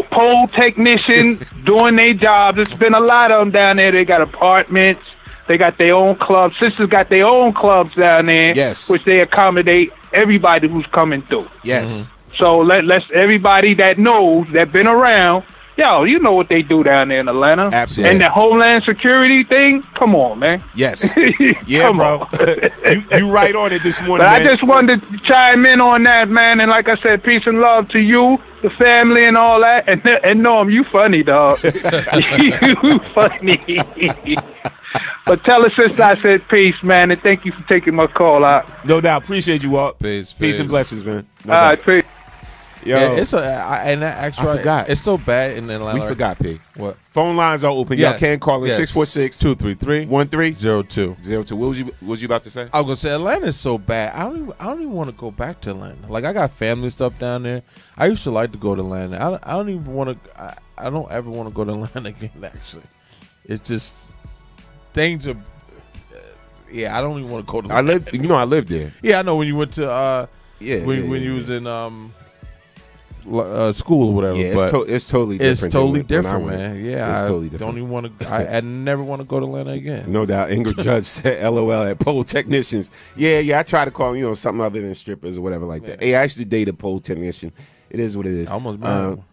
pole technicians doing their jobs. There's been a lot of them down there. They got apartments. They got their own clubs. Sisters got their own clubs down there, which they accommodate everybody who's coming through. Yes. So let's everybody that knows, that been around, yo, you know what they do down there in Atlanta. Absolutely. And the Homeland Security thing, come on, man. Yes. Yeah, bro. you right on it this morning, But man. I just wanted to chime in on that, man. And like I said, peace and love to you, the family, and all that. And Norm, you funny, dog. You funny. But tell us, sister, I said peace, man, and thank you for taking my call out. No doubt. Appreciate you, Walt. Peace and blessings, man. No all right, doubt. peace. Yo, and actually, I forgot. It's so bad in Atlanta. We forgot, P. What? Phone lines are open. Yes. Y'all can call in 646-233-1302. 1302. What was you about to say? I was gonna say Atlanta is so bad. I don't even want to go back to Atlanta. Like I got family stuff down there. I used to like to go to Atlanta. I don't even want to. I don't ever want to go to Atlanta again. Actually, it's just things are. Yeah, I don't even want to go to. I lived there. Yeah, I know when you went to. When you was in school or whatever. Yeah, but it's totally different. It's totally than when I different, went. man. Yeah, it's I totally different. Don't even want to. I never want to go to Atlanta again. No doubt. Ingrid Judge said, "LOL" at pole technicians. Yeah. I try to call something other than strippers or whatever like that. Hey, I actually date a pole technician. It is what it is. Almost married.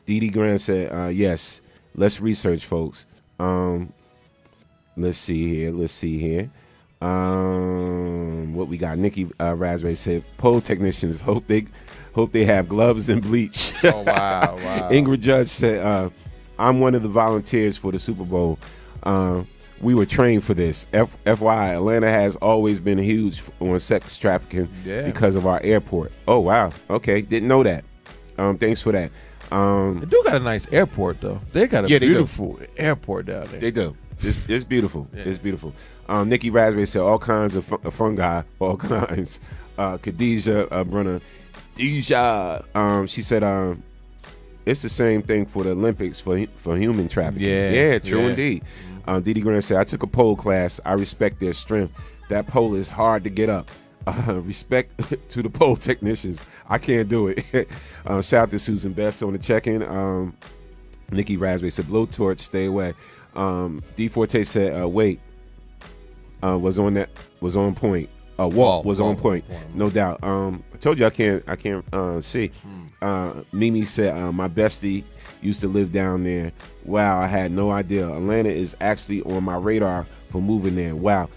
Dee Dee Graham said, "Yes, let's research, folks." Let's see here. What we got? Nikki Raspberry said, "Pole technicians hope they have gloves and bleach." Oh wow! Ingrid Judge said, "I'm one of the volunteers for the Super Bowl. We were trained for this. FYI, Atlanta has always been huge on sex trafficking because of our airport." Oh wow! Okay, didn't know that. Thanks for that. They do got a nice airport though. They got a beautiful airport down there. They do. It's beautiful. Yeah. It's beautiful. Nikki Raspberry said all kinds of fungi, all kinds. Khadijah Brunner, Deja. She said it's the same thing for the Olympics for human trafficking. Yeah, true indeed. Didi Grant said I took a pole class. I respect their strength. That pole is hard to get up. Respect to the pole technicians. I can't do it. Shout out to Susan Best on the check-in. Nikki Raspberry said blowtorch, stay away. D Forte said wait. Was on point. Walt was on point. No doubt. I told you I can't see. Mimi said my bestie used to live down there. Wow, I had no idea. Atlanta is actually on my radar for moving there. Wow.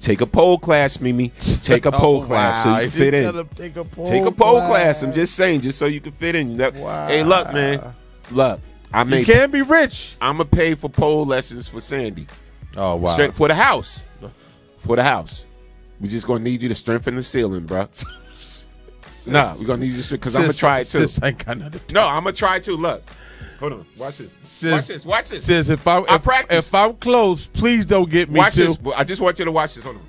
Take a pole class, Mimi. Take a pole class so you can fit in. Take a pole class. I'm just saying, just so you can fit in. Wow. Hey, look, man. Look, you can be rich. I'm gonna pay for pole lessons for Sandy. Oh wow. Straight for the house. For the house. We just gonna need you to strengthen the ceiling, bro. Nah, we're gonna need you to because I'm gonna try it too. No, I'm gonna try it too. Look. Hold on. Watch this. Watch this. Sis, if I'm close, please don't get me watch too. This. I just want you to watch this. Hold on.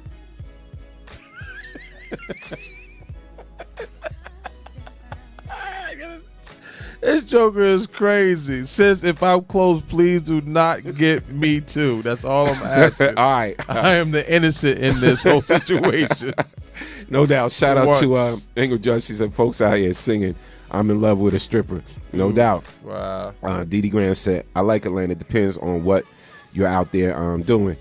This Joker is crazy. Sis, if I'm close, please do not get me too. That's all I'm asking. All right. I am the innocent in this whole situation. No doubt. Shout out to Engel Judge. She said, folks out here singing, I'm in love with a stripper. No doubt. Wow. Didi Graham said, I like Atlanta. Depends on what you're out there doing.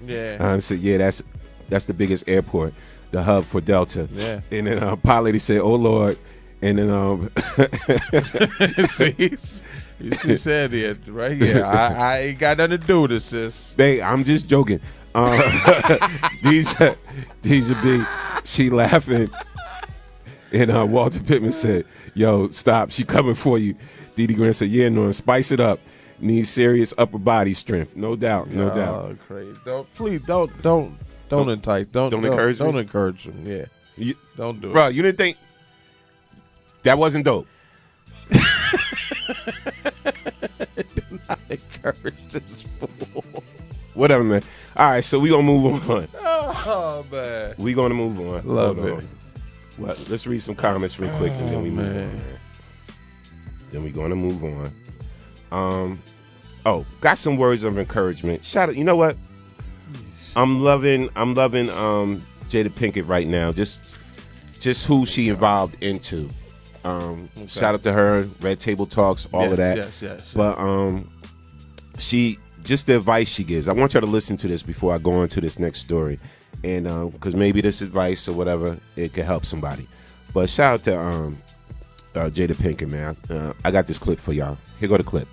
Yeah. Said, yeah, that's the biggest airport, the hub for Delta. Yeah. And then Pilot, he said, oh, Lord. And then see, you see Sandy right here. I ain't got nothing to do with this, sis. Babe, I'm just joking. Deja B, she laughing. And Walter Pittman said, yo, stop. She coming for you. Didi Grant said, yeah, no, spice it up. Need serious upper body strength. No doubt. No doubt. Crazy. Please don't entice. Don't encourage Don't me? encourage him. Yeah. Don't do it. Bro, you didn't think that wasn't dope? Do not encourage this fool. Whatever, man. All right, so we gonna move on. Oh man, we gonna move on. Love it. Well, let's read some comments real quick, and then we move on. Then we gonna move on. Got some words of encouragement. Shout out. You know what? I'm loving Jada Pinkett right now. Just who she evolved into. Shout out to her, Red Table Talks, all of that. Yes. But she just the advice she gives. I want y'all to listen to this before I go on to this next story, and because maybe this advice or whatever it could help somebody. But shout out to Jada Pinkett, man. I got this clip for y'all. Here go the clip.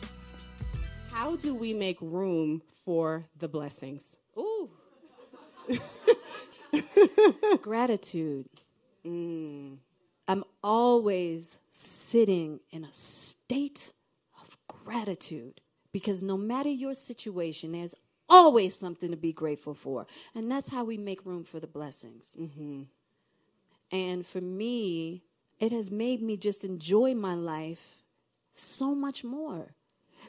How do we make room for the blessings? Ooh. Gratitude. I'm always sitting in a state of gratitude because no matter your situation, there's always something to be grateful for. And that's how we make room for the blessings. And for me, it has made me just enjoy my life so much more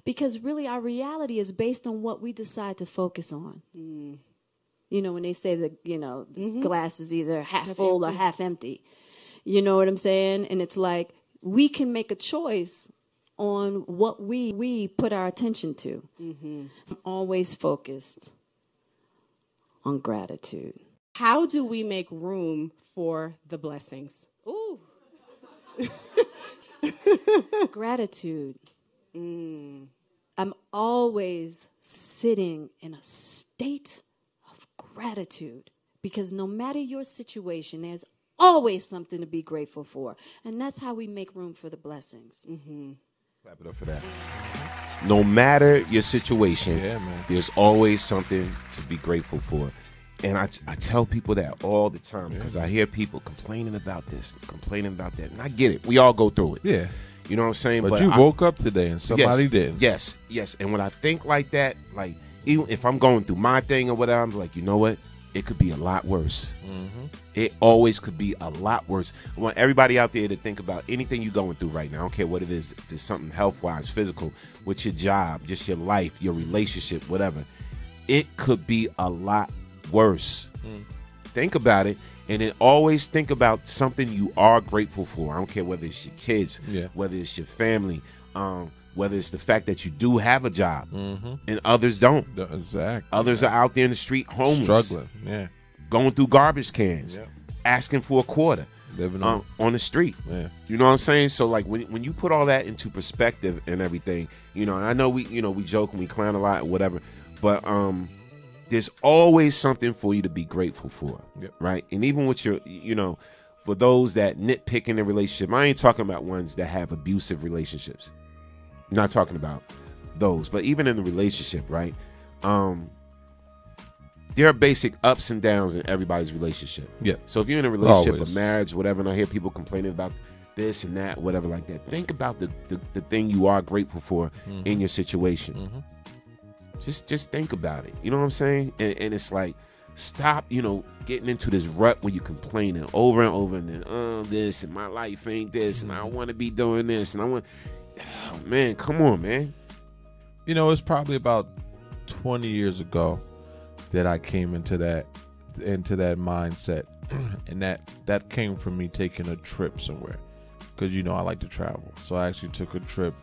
because really our reality is based on what we decide to focus on. You know, when they say that, glass is either half full or half empty. You know what I'm saying? And it's like we can make a choice on what we put our attention to. I'm always focused on gratitude. How do we make room for the blessings? Ooh. Gratitude. I'm always sitting in a state of gratitude because no matter your situation, there's always something to be grateful for. And that's how we make room for the blessings. Clap it up for that. No matter your situation, there's always something to be grateful for. And I tell people that all the time because I hear people complaining about this, complaining about that. And I get it. We all go through it. Yeah. You know what I'm saying? But you woke up today and somebody didn't. Yes. And when I think like that, like even if I'm going through my thing or whatever, I'm like, you know what? it could be a lot worse. It always could be a lot worse. I want everybody out there to think about anything you're going through right now. I don't care what it is. If it's something health-wise, physical, with your job, just your life, your relationship, whatever. It could be a lot worse. Think about it, and then always think about something you are grateful for. I don't care whether it's your kids, whether it's your family, whether it's the fact that you do have a job, and others don't. Exactly. Others are out there in the street, homeless, struggling, going through garbage cans, asking for a quarter, living on the street. You know what I'm saying? So like when you put all that into perspective and everything, you know, and I know we joke and we clown a lot or whatever, but there's always something for you to be grateful for, right? And even with your, you know, for those that nitpick in a relationship, I ain't talking about ones that have abusive relationships. I'm not talking about those, but even in the relationship, right? There are basic ups and downs in everybody's relationship. So if you're in a relationship, a marriage, whatever, and I hear people complaining about this and that, whatever like that, think about the thing you are grateful for in your situation. Just think about it. You know what I'm saying? And it's like, stop, you know, getting into this rut where you complaining over and over and then, this and my life ain't this and I want to be doing this and I want, oh, man, come on, man. You know, it's probably about 20 years ago that I came into that mindset, and that came from me taking a trip somewhere, because you know I like to travel. So I actually took a trip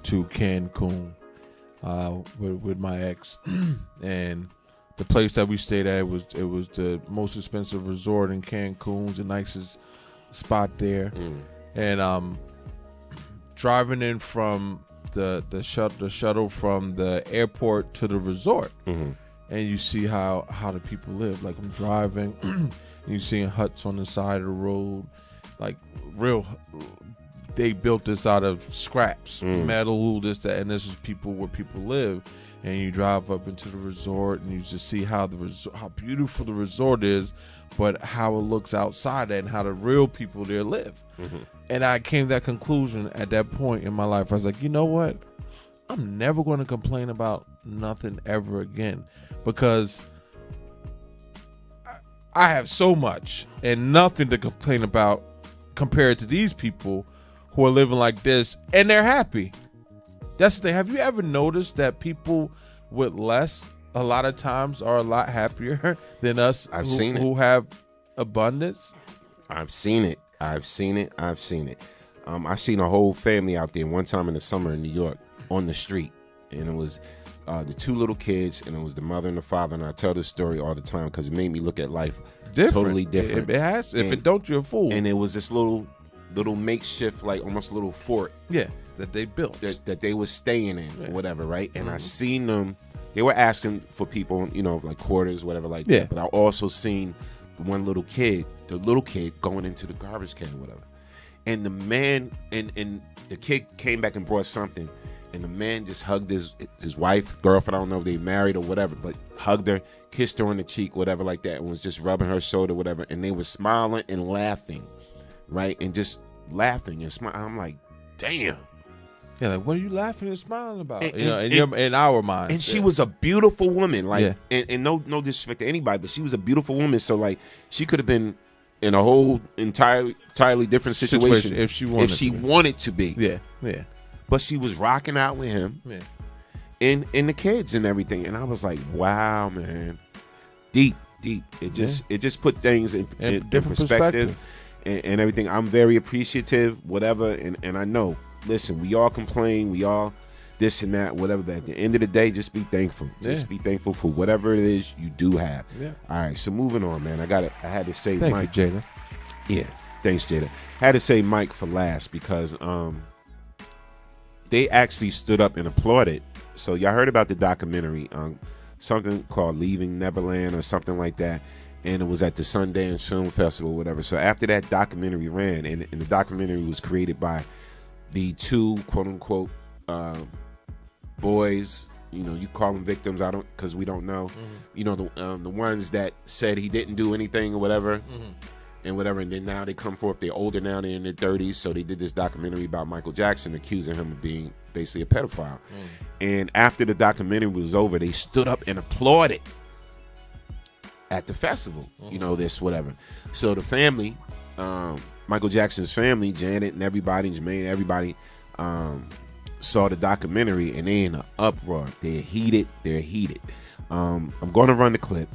to Cancun with my ex, and the place that we stayed at, it was the most expensive resort in Cancun, the nicest spot there, and driving in from the shuttle from the airport to the resort. And you see how the people live. Like, I'm driving, and you seeing huts on the side of the road, like real. They built this out of scraps, metal, this, that, and this is where people live. And you drive up into the resort, and you just see how beautiful the resort is, but how it looks outside and how the real people there live. And I came to that conclusion at that point in my life. I was like, you know what? I'm never going to complain about nothing ever again, because I have so much and nothing to complain about compared to these people who are living like this, and they're happy. That's the thing. Have you ever noticed that people with less a lot of times are a lot happier than us who have abundance? I've seen it. I seen a whole family out there one time in the summer in New York on the street, and it was the two little kids, and it was the mother and the father. And I tell this story all the time because it made me look at life totally different. It has. If it don't, you're a fool. And it was this little makeshift, like almost a little fort. That they built. That they was staying in, or whatever, right? And I seen them. They were asking for people, you know, like quarters, whatever, like that. But I also seen the little kid going into the garbage can or whatever. And the man and the kid came back and brought something. And the man just hugged his wife, girlfriend, I don't know if they married or whatever, but hugged her, kissed her on the cheek, whatever like that, and was just rubbing her shoulder, whatever. And they were smiling and laughing, right? And just laughing and smiling. I'm like, damn. Yeah, like, what are you laughing and smiling about? In our minds. And she was a beautiful woman, like, and no disrespect to anybody, but she was a beautiful woman. So like, she could have been in a whole entirely different situation if she wanted to be. Yeah. But she was rocking out with him, and the kids and everything. And I was like, wow, man, deep. It just put things in different perspective and everything. I'm very appreciative, whatever, and I know. Listen, we all complain, we all this and that, whatever. But at the end of the day, just be thankful. Just be thankful for whatever it is you do have. All right, so moving on, man. I had to say Thank Mike. you, Jada. Yeah, thanks, Jada. Had to say Mike for last because they actually stood up and applauded. So y'all heard about the documentary, something called Leaving Neverland or something like that. And it was at the Sundance Film Festival or whatever. So after that documentary ran, and the documentary was created by the two quote-unquote boys, you know, you call them victims, I don't, because we don't know, you know, the ones that said he didn't do anything or whatever, and then now they come forth, they're older now, they're in their 30s, so they did this documentary about Michael Jackson, accusing him of being basically a pedophile. And after the documentary was over, they stood up and applauded. at the festival. You know, this whatever. So the family, Michael Jackson's family, Janet and everybody, Jermaine, everybody, saw the documentary and they in an uproar. They're heated. I'm going to run the clip,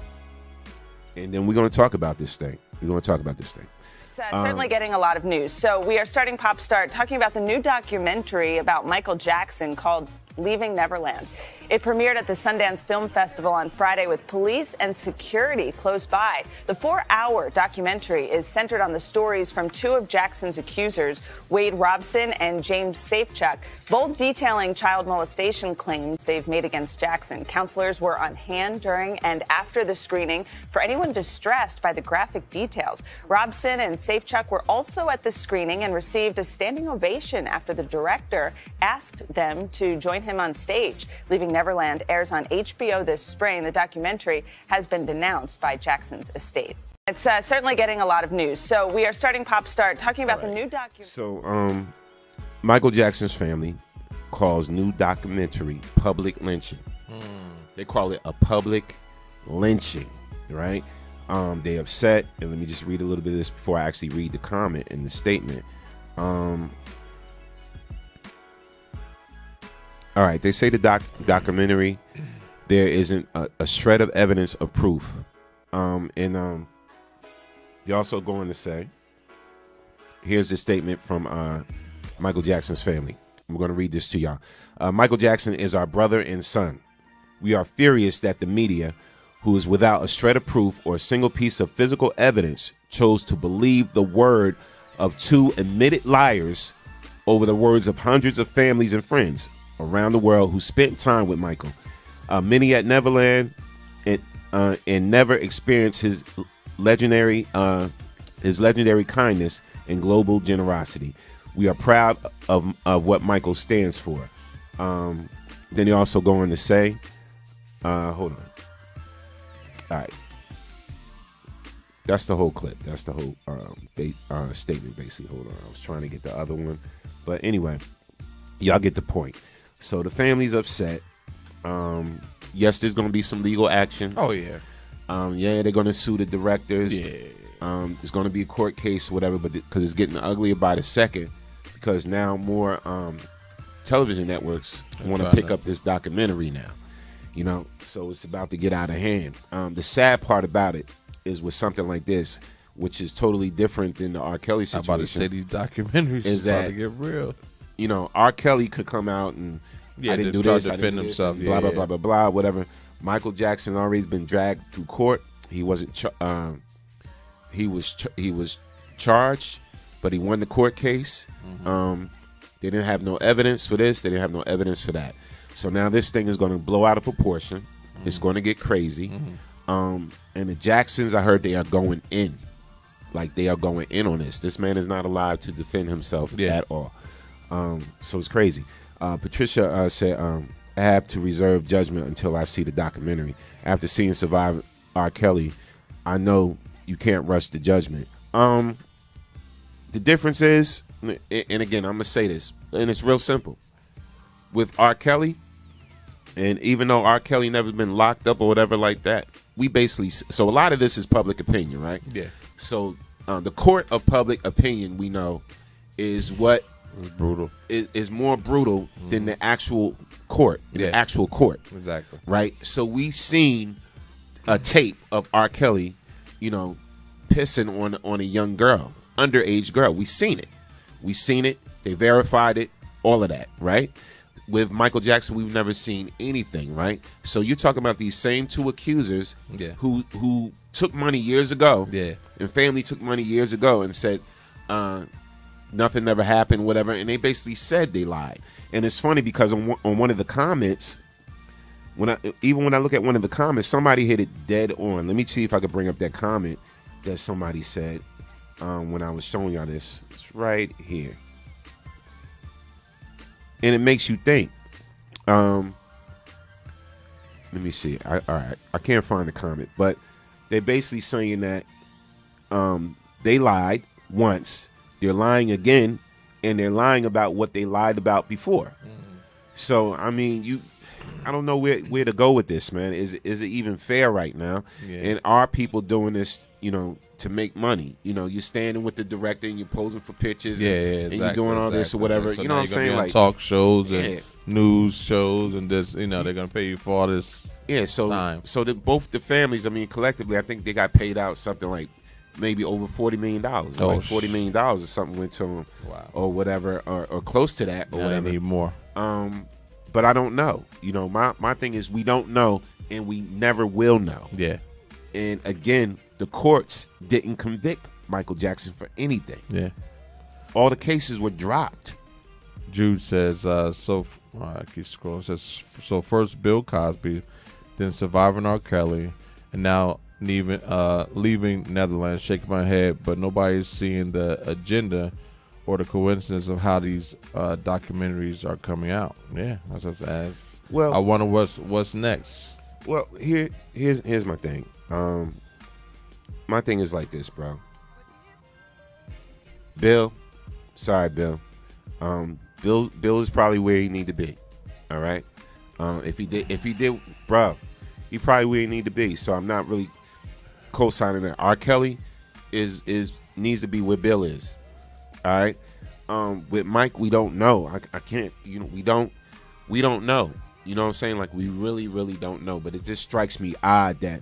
and then we're going to talk about this thing. It's certainly getting a lot of news. So we are starting Pop Start talking about the new documentary about Michael Jackson called Leaving Neverland. It premiered at the Sundance Film Festival on Friday with police and security close by. The 4-hour documentary is centered on the stories from two of Jackson's accusers, Wade Robson and James Safechuck, both detailing child molestation claims they've made against Jackson. Counselors were on hand during and after the screening for anyone distressed by the graphic details. Robson and Safechuck were also at the screening and received a standing ovation after the director asked them to join him on stage. Leaving Neverland airs on HBO this spring. The documentary has been denounced by Jackson's estate. It's certainly getting a lot of news. So we are starting Pop Start talking about the new documentary. So Michael Jackson's family calls new documentary public lynching. They call it a public lynching, right? They upset, and let me just read a little bit of this before I actually read the comment in the statement. All right, they say the documentary, there isn't a shred of evidence of proof. And they also go on to say, here's the statement from Michael Jackson's family. I'm going to read this to y'all. Michael Jackson is our brother and son. We are furious that the media, who is without a shred of proof or a single piece of physical evidence, chose to believe the word of two admitted liars over the words of hundreds of families and friends around the world who spent time with Michael, many at Neverland, and never experienced his legendary kindness and global generosity. We are proud of what Michael stands for. Then they also go on to say, hold on. All right. That's the whole clip. That's the whole statement, basically. Hold on. I was trying to get the other one. But anyway, y'all get the point. So the family's upset. Yes, there's going to be some legal action. Oh, yeah. Yeah, they're going to sue the directors. Yeah. It's going to be a court case or whatever, but because it's getting uglier by the second, because now more television networks want to pick up this documentary now. You know, so it's about to get out of hand. The sad part about it is with something like this, which is totally different than the R. Kelly situation. I'm about to say these documentaries is about to get real. You know, R. Kelly could come out and I didn't do this, I didn't do this, blah, blah, blah, blah, blah, whatever. Michael Jackson already been dragged through court. He wasn't he was charged, but he won the court case. They didn't have no evidence for this. They didn't have no evidence for that. So now this thing is going to blow out of proportion. It's going to get crazy. And the Jacksons, I heard they are going in. Like, they are going in on this. This man is not allowed to defend himself at all. So it's crazy. Patricia said, I have to reserve judgment until I see the documentary. After seeing Survivor R. Kelly, I know you can't rush the judgment. The difference is, and again, I'm going to say this, and it's real simple. With R. Kelly, and even though R. Kelly never been locked up or whatever like that, we basically, so a lot of this is public opinion, right? Yeah. So the court of public opinion, we know, is what brutal is more brutal than the actual court. The actual court. Exactly. Right? So we seen a tape of R. Kelly, you know, pissing on a young girl, underage girl. We seen it. We seen it. They verified it. All of that, right? With Michael Jackson, we've never seen anything, right? So you're talking about these same two accusers who took money years ago, and family took money years ago and said nothing never happened, whatever, and they basically said they lied. And it's funny because on one of the comments, when I look at one of the comments, somebody hit it dead on. Let me see if I could bring up that comment that somebody said when I was showing y'all this. It's right here. And it makes you think. Let me see. All right. I can't find the comment, but they're basically saying that they lied once, they're lying again, and they're lying about what they lied about before. So I mean, I don't know where to go with this, man. Is it even fair right now? Yeah. And are people doing this, to make money? You're standing with the director and you're posing for pictures. Exactly, and you're doing all this or whatever. So you know what I'm saying? Like talk shows and news shows and this. They're gonna pay you for all this. Yeah. So both the families, I mean, collectively, I think they got paid out something like maybe over $40 million. Like $40 million or something went to them, or whatever, or close to that, or whatever. They need more. But I don't know. My thing is we don't know, and we never will know. Yeah. And again, the courts didn't convict Michael Jackson for anything. Yeah. All the cases were dropped. Jude says, I keep scrolling. It says, so first Bill Cosby, then surviving R. Kelly, and now leaving Netherlands. Shaking my head, but nobody's seeing the agenda or the coincidence of how these documentaries are coming out. Yeah, that's what I asked. Well, I wonder what's next. Well, here's my thing. My thing is like this, bro. Bill, sorry, Bill. Bill is probably where he need to be. All right. If he did, bro, he probably where he need to be. So I'm not really co-signing that. R. Kelly needs to be where Bill is. All right. With Mike, we don't know. I can't. We don't know. You know what I'm saying? Like, we really, really don't know. But it just strikes me odd that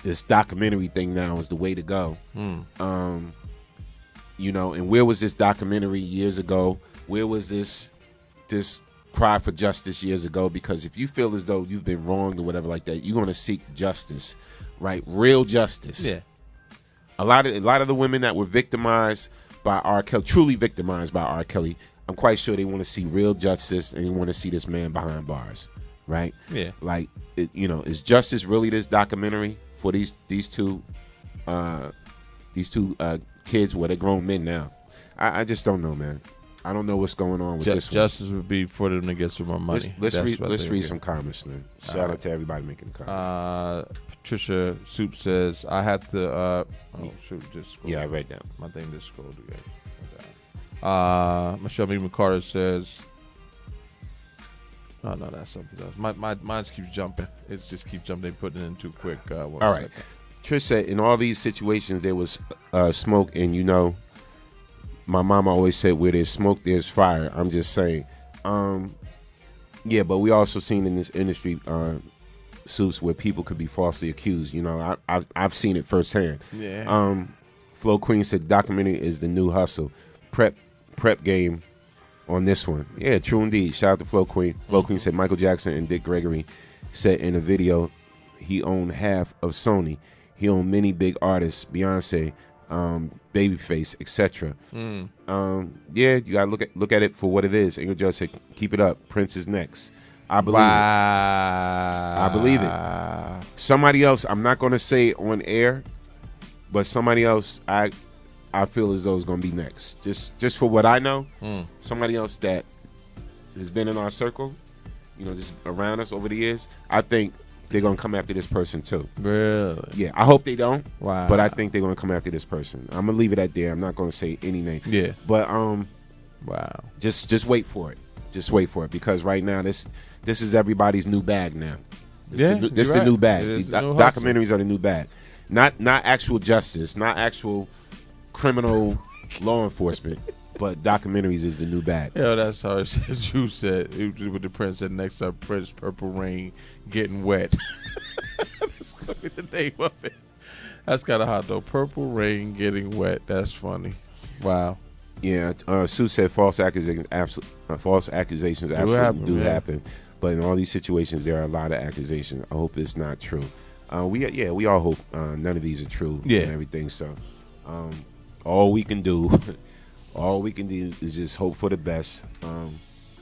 this documentary thing now is the way to go. And where was this documentary years ago? Where was this cry for justice years ago? Because if you feel as though you've been wronged or whatever like that, you're going to seek justice, right? Real justice. Yeah. A lot of the women that were victimized by R. Kelly, truly victimized by R. Kelly, I'm quite sure they want to see real justice and they want to see this man behind bars, right? Yeah. Like, is justice really this documentary for these two kids? Well, they're grown men now. I just don't know, man. I don't know what's going on with this one. Justice would be for them to get some more money. Let's read some comments, man. Shout out to everybody making comments. Patricia Soup says, I have to just scroll. Yeah, I read that. My thing just scrolled again. Michelle Meekman Carter says, oh no, that's something else. Mine keeps jumping. It just keeps jumping. They putting it in too quick. All right. Trish said, in all these situations there was smoke, and my mama always said, where there's smoke, there's fire. I'm just saying. Yeah, but we also seen in this industry suits where people could be falsely accused. I've seen it firsthand. Yeah. Flo Queen said, documentary is the new hustle. Prep game on this one. Yeah, true indeed. Shout out to Flo Queen. Flo Queen said Michael Jackson and Dick Gregory said in a video he owned half of Sony. He owned many big artists, Beyonce, Babyface, etc. Yeah, you gotta look at it for what it is. Angel Judge said, keep it up. Prince is next. I believe it. I believe it. Somebody else, I'm not gonna say on air, but somebody else I feel as though is going to be next. Just for what I know, somebody else that has been in our circle, just around us over the years, I think they're going to come after this person too. Really? Yeah, I hope they don't. Wow. But I think they're going to come after this person. I'm going to leave it at there. I'm not going to say any name. Yeah. But wow. Just wait for it. Just wait for it, because right now this is everybody's new bag now. This is the new bag. Documentaries are the new bag. Not actual justice, not actual criminal law enforcement, but documentaries is the new bag. Yeah, that's how you said. With the Prince said, next up, Prince, Purple Rain, Getting Wet. That's going to be the name of it. That's kind of hot though. Purple Rain, Getting Wet. That's funny. Wow. Yeah. Sue said false accusations absolutely do happen, but in all these situations there are a lot of accusations. I hope it's not true. We all hope none of these are true. Yeah. And everything. So. All we can do is just hope for the best.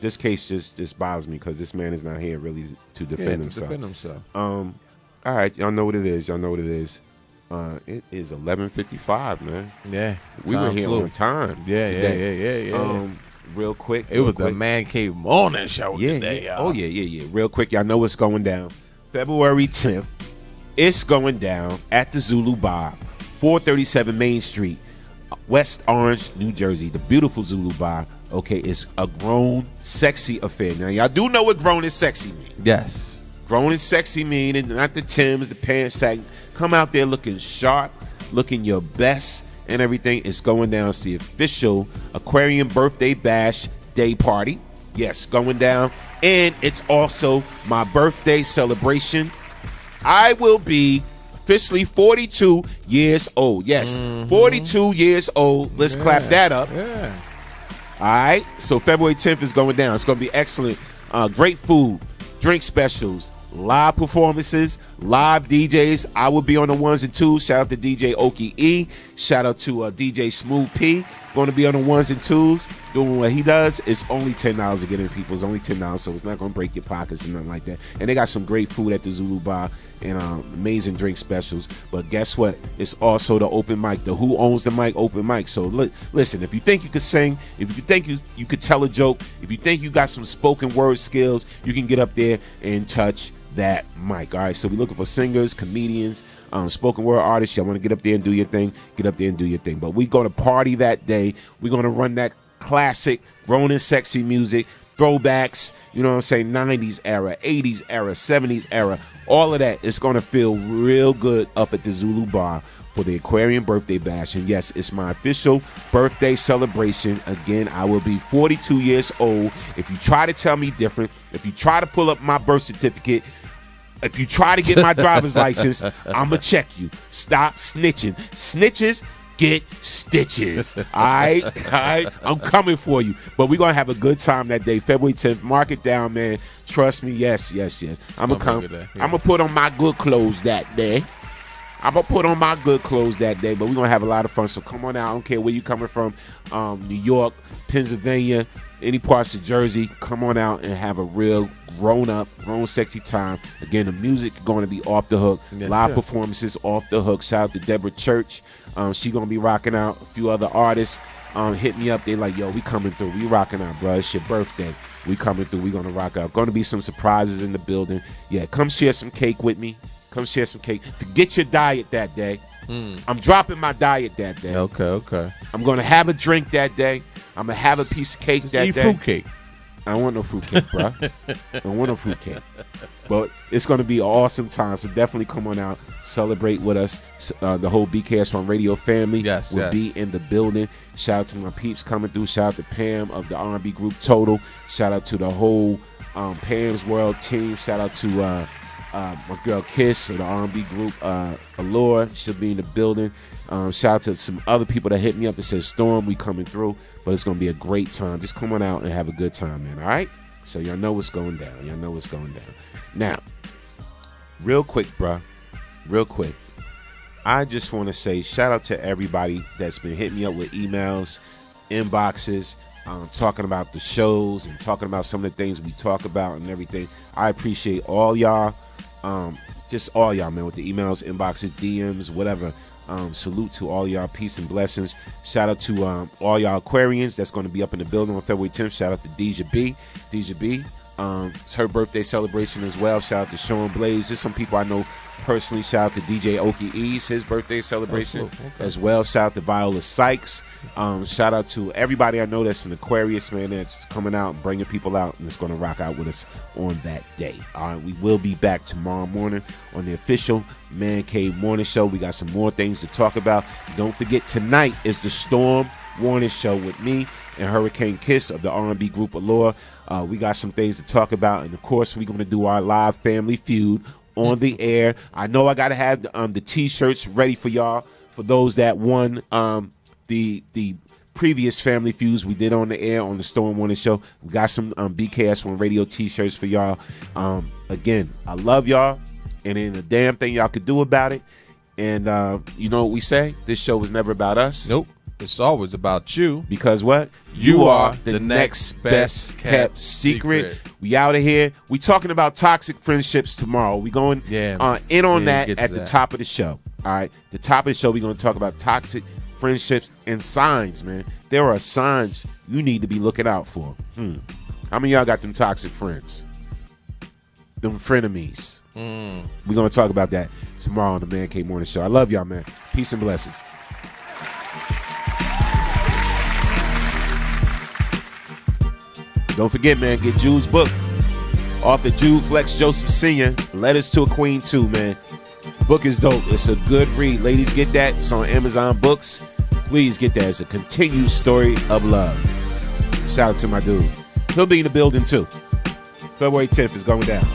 This case just bothers me because this man is not here really to defend himself. All right, y'all know what it is. It is 11:55, man. Yeah, we were here on time. Yeah. Real quick, it was the Man Cave Morning Show today. Yeah. Oh yeah. Real quick, y'all know what's going down. February 10th, it's going down at the Zulu Bar, 437 Main Street. West Orange, New Jersey, the beautiful Zulu Bar. Okay, it's a grown, sexy affair. Now, y'all do know what grown and sexy mean. Yes. Grown and sexy mean, and not the Timbs, the pants sack. Come out there looking sharp, looking your best, and everything. It's going down. It's the official Aquarium Birthday Bash Day Party. Yes, going down. And it's also my birthday celebration. I will be officially 42 years old. Yes, 42 years old. Let's clap that up. Yeah. All right. So February 10th is going down. It's going to be excellent. Great food, drink specials, live performances, live DJs. I will be on the ones and twos. Shout out to DJ Okie E. Shout out to DJ Smooth P. Going to be on the ones and twos, doing what he does. It's only $10 to get in, people. It's only $10, so it's not going to break your pockets and nothing like that. And they got some great food at the Zulu Bar and amazing drink specials. But guess what? It's also the open mic, the Who Owns the Mic open mic. So listen, if you think you could sing, if you think you could tell a joke, if you think you got some spoken word skills, you can get up there and touch that mic. All right, so we're looking for singers, comedians, spoken word artists. Y'all want to get up there and do your thing, get up there and do your thing. But we're going to party that day. We're going to run that classic grown and sexy music, throwbacks, you know what I'm saying, 90s era, 80s era, 70s era, all of that. It's going to feel real good up at the Zulu Bar for the Aquarium Birthday Bash. And yes, it's my official birthday celebration. Again, I will be 42 years old. If you try to tell me different, if you try to pull up my birth certificate, if you try to get my driver's license, I'm going to check you. Stop snitching. Snitches get stitches. All right? I'm coming for you. But we're going to have a good time that day, February 10th. Mark it down, man. Trust me. Yes. I'm going to come. I'm going to put on my good clothes that day. But we're going to have a lot of fun. So come on out. I don't care where you're coming from. New York, Pennsylvania, any parts of Jersey. Come on out and have a real grown sexy time. Again, the music is going to be off the hook. Yes, live sir. performances off the hook. Shout out to Deborah Church. She going to be rocking out. A few other artists hit me up. They like, yo, we coming through. We rocking out, bro. It's your birthday. We coming through. We going to rock out. Going to be some surprises in the building. Yeah, come share some cake with me. Come share some cake. Forget your diet that day. I'm dropping my diet that day. Okay. I'm going to have a drink that day. I'm going to have a piece of cake that Eat day. fruit cake. I don't want no fruit cake, bro. I don't want no fruit cake. But it's going to be an awesome time. So definitely come on out. Celebrate with us. The whole BKS1 Radio family will be in the building. Shout out to my peeps coming through. Shout out to Pam of the R&B group Total. Shout out to the whole Pam's World team. Shout out to my girl Kiss of the R&B group Allure. She'll be in the building. Shout out to some other people that hit me up and said, Storm, we coming through. But it's going to be a great time. Just come on out and have a good time, man. All right? So y'all know what's going down. Now, real quick, bruh. Real quick. I just want to say shout out to everybody that's been hitting me up with emails, inboxes, talking about the shows and talking about some of the things we talk about and everything. I appreciate all y'all. Just all y'all, man, with the emails, inboxes, DMs, whatever. Salute to all y'all. Peace and blessings. Shout out to all y'all Aquarians that's going to be up in the building on February 10th. Shout out to Deja B. It's her birthday celebration as well. Shout out to Sean Blaze. There's some people I know personally. Shout out to DJ Okie E's, his birthday celebration as well. Shout out to Viola Sykes. Shout out to everybody I know that's an Aquarius, man, that's coming out and bringing people out and it's going to rock out with us on that day. All right, we will be back tomorrow morning on the official Man Cave Morning Show. We got some more things to talk about. Don't forget, tonight is the Storm Warning Show with me and Hurricane Kiss of the R&B group Allure. We got some things to talk about, and of course we're going to do our live Family Feud on the air. I know I got to have the t-shirts ready for y'all, for those that won the previous Family Feuds we did on the air on the Storm Warning Show. We got some BKS1 Radio t-shirts for y'all. Again, I love y'all, and ain't a damn thing y'all could do about it. And you know what we say? This show was never about us. Nope. It's always about you. Because what? You are the next best kept secret. We out of here. We talking about toxic friendships tomorrow. We going in on that at the top of the show. All right. The top of the show, we're going to talk about toxic friendships and signs, man. There are signs you need to be looking out for. How many of y'all got them toxic friends? Them frenemies. We're going to talk about that tomorrow on the Man Cave Morning Show. I love y'all, man. Peace and blessings. Don't forget, man, get Jude's book. Author Jude Flex Joseph Sr., Letters to a Queen 2, man. Book is dope. It's a good read. Ladies, get that. It's on Amazon Books. Please get that. It's a continued story of love. Shout out to my dude. He'll be in the building, too. February 10th is going down.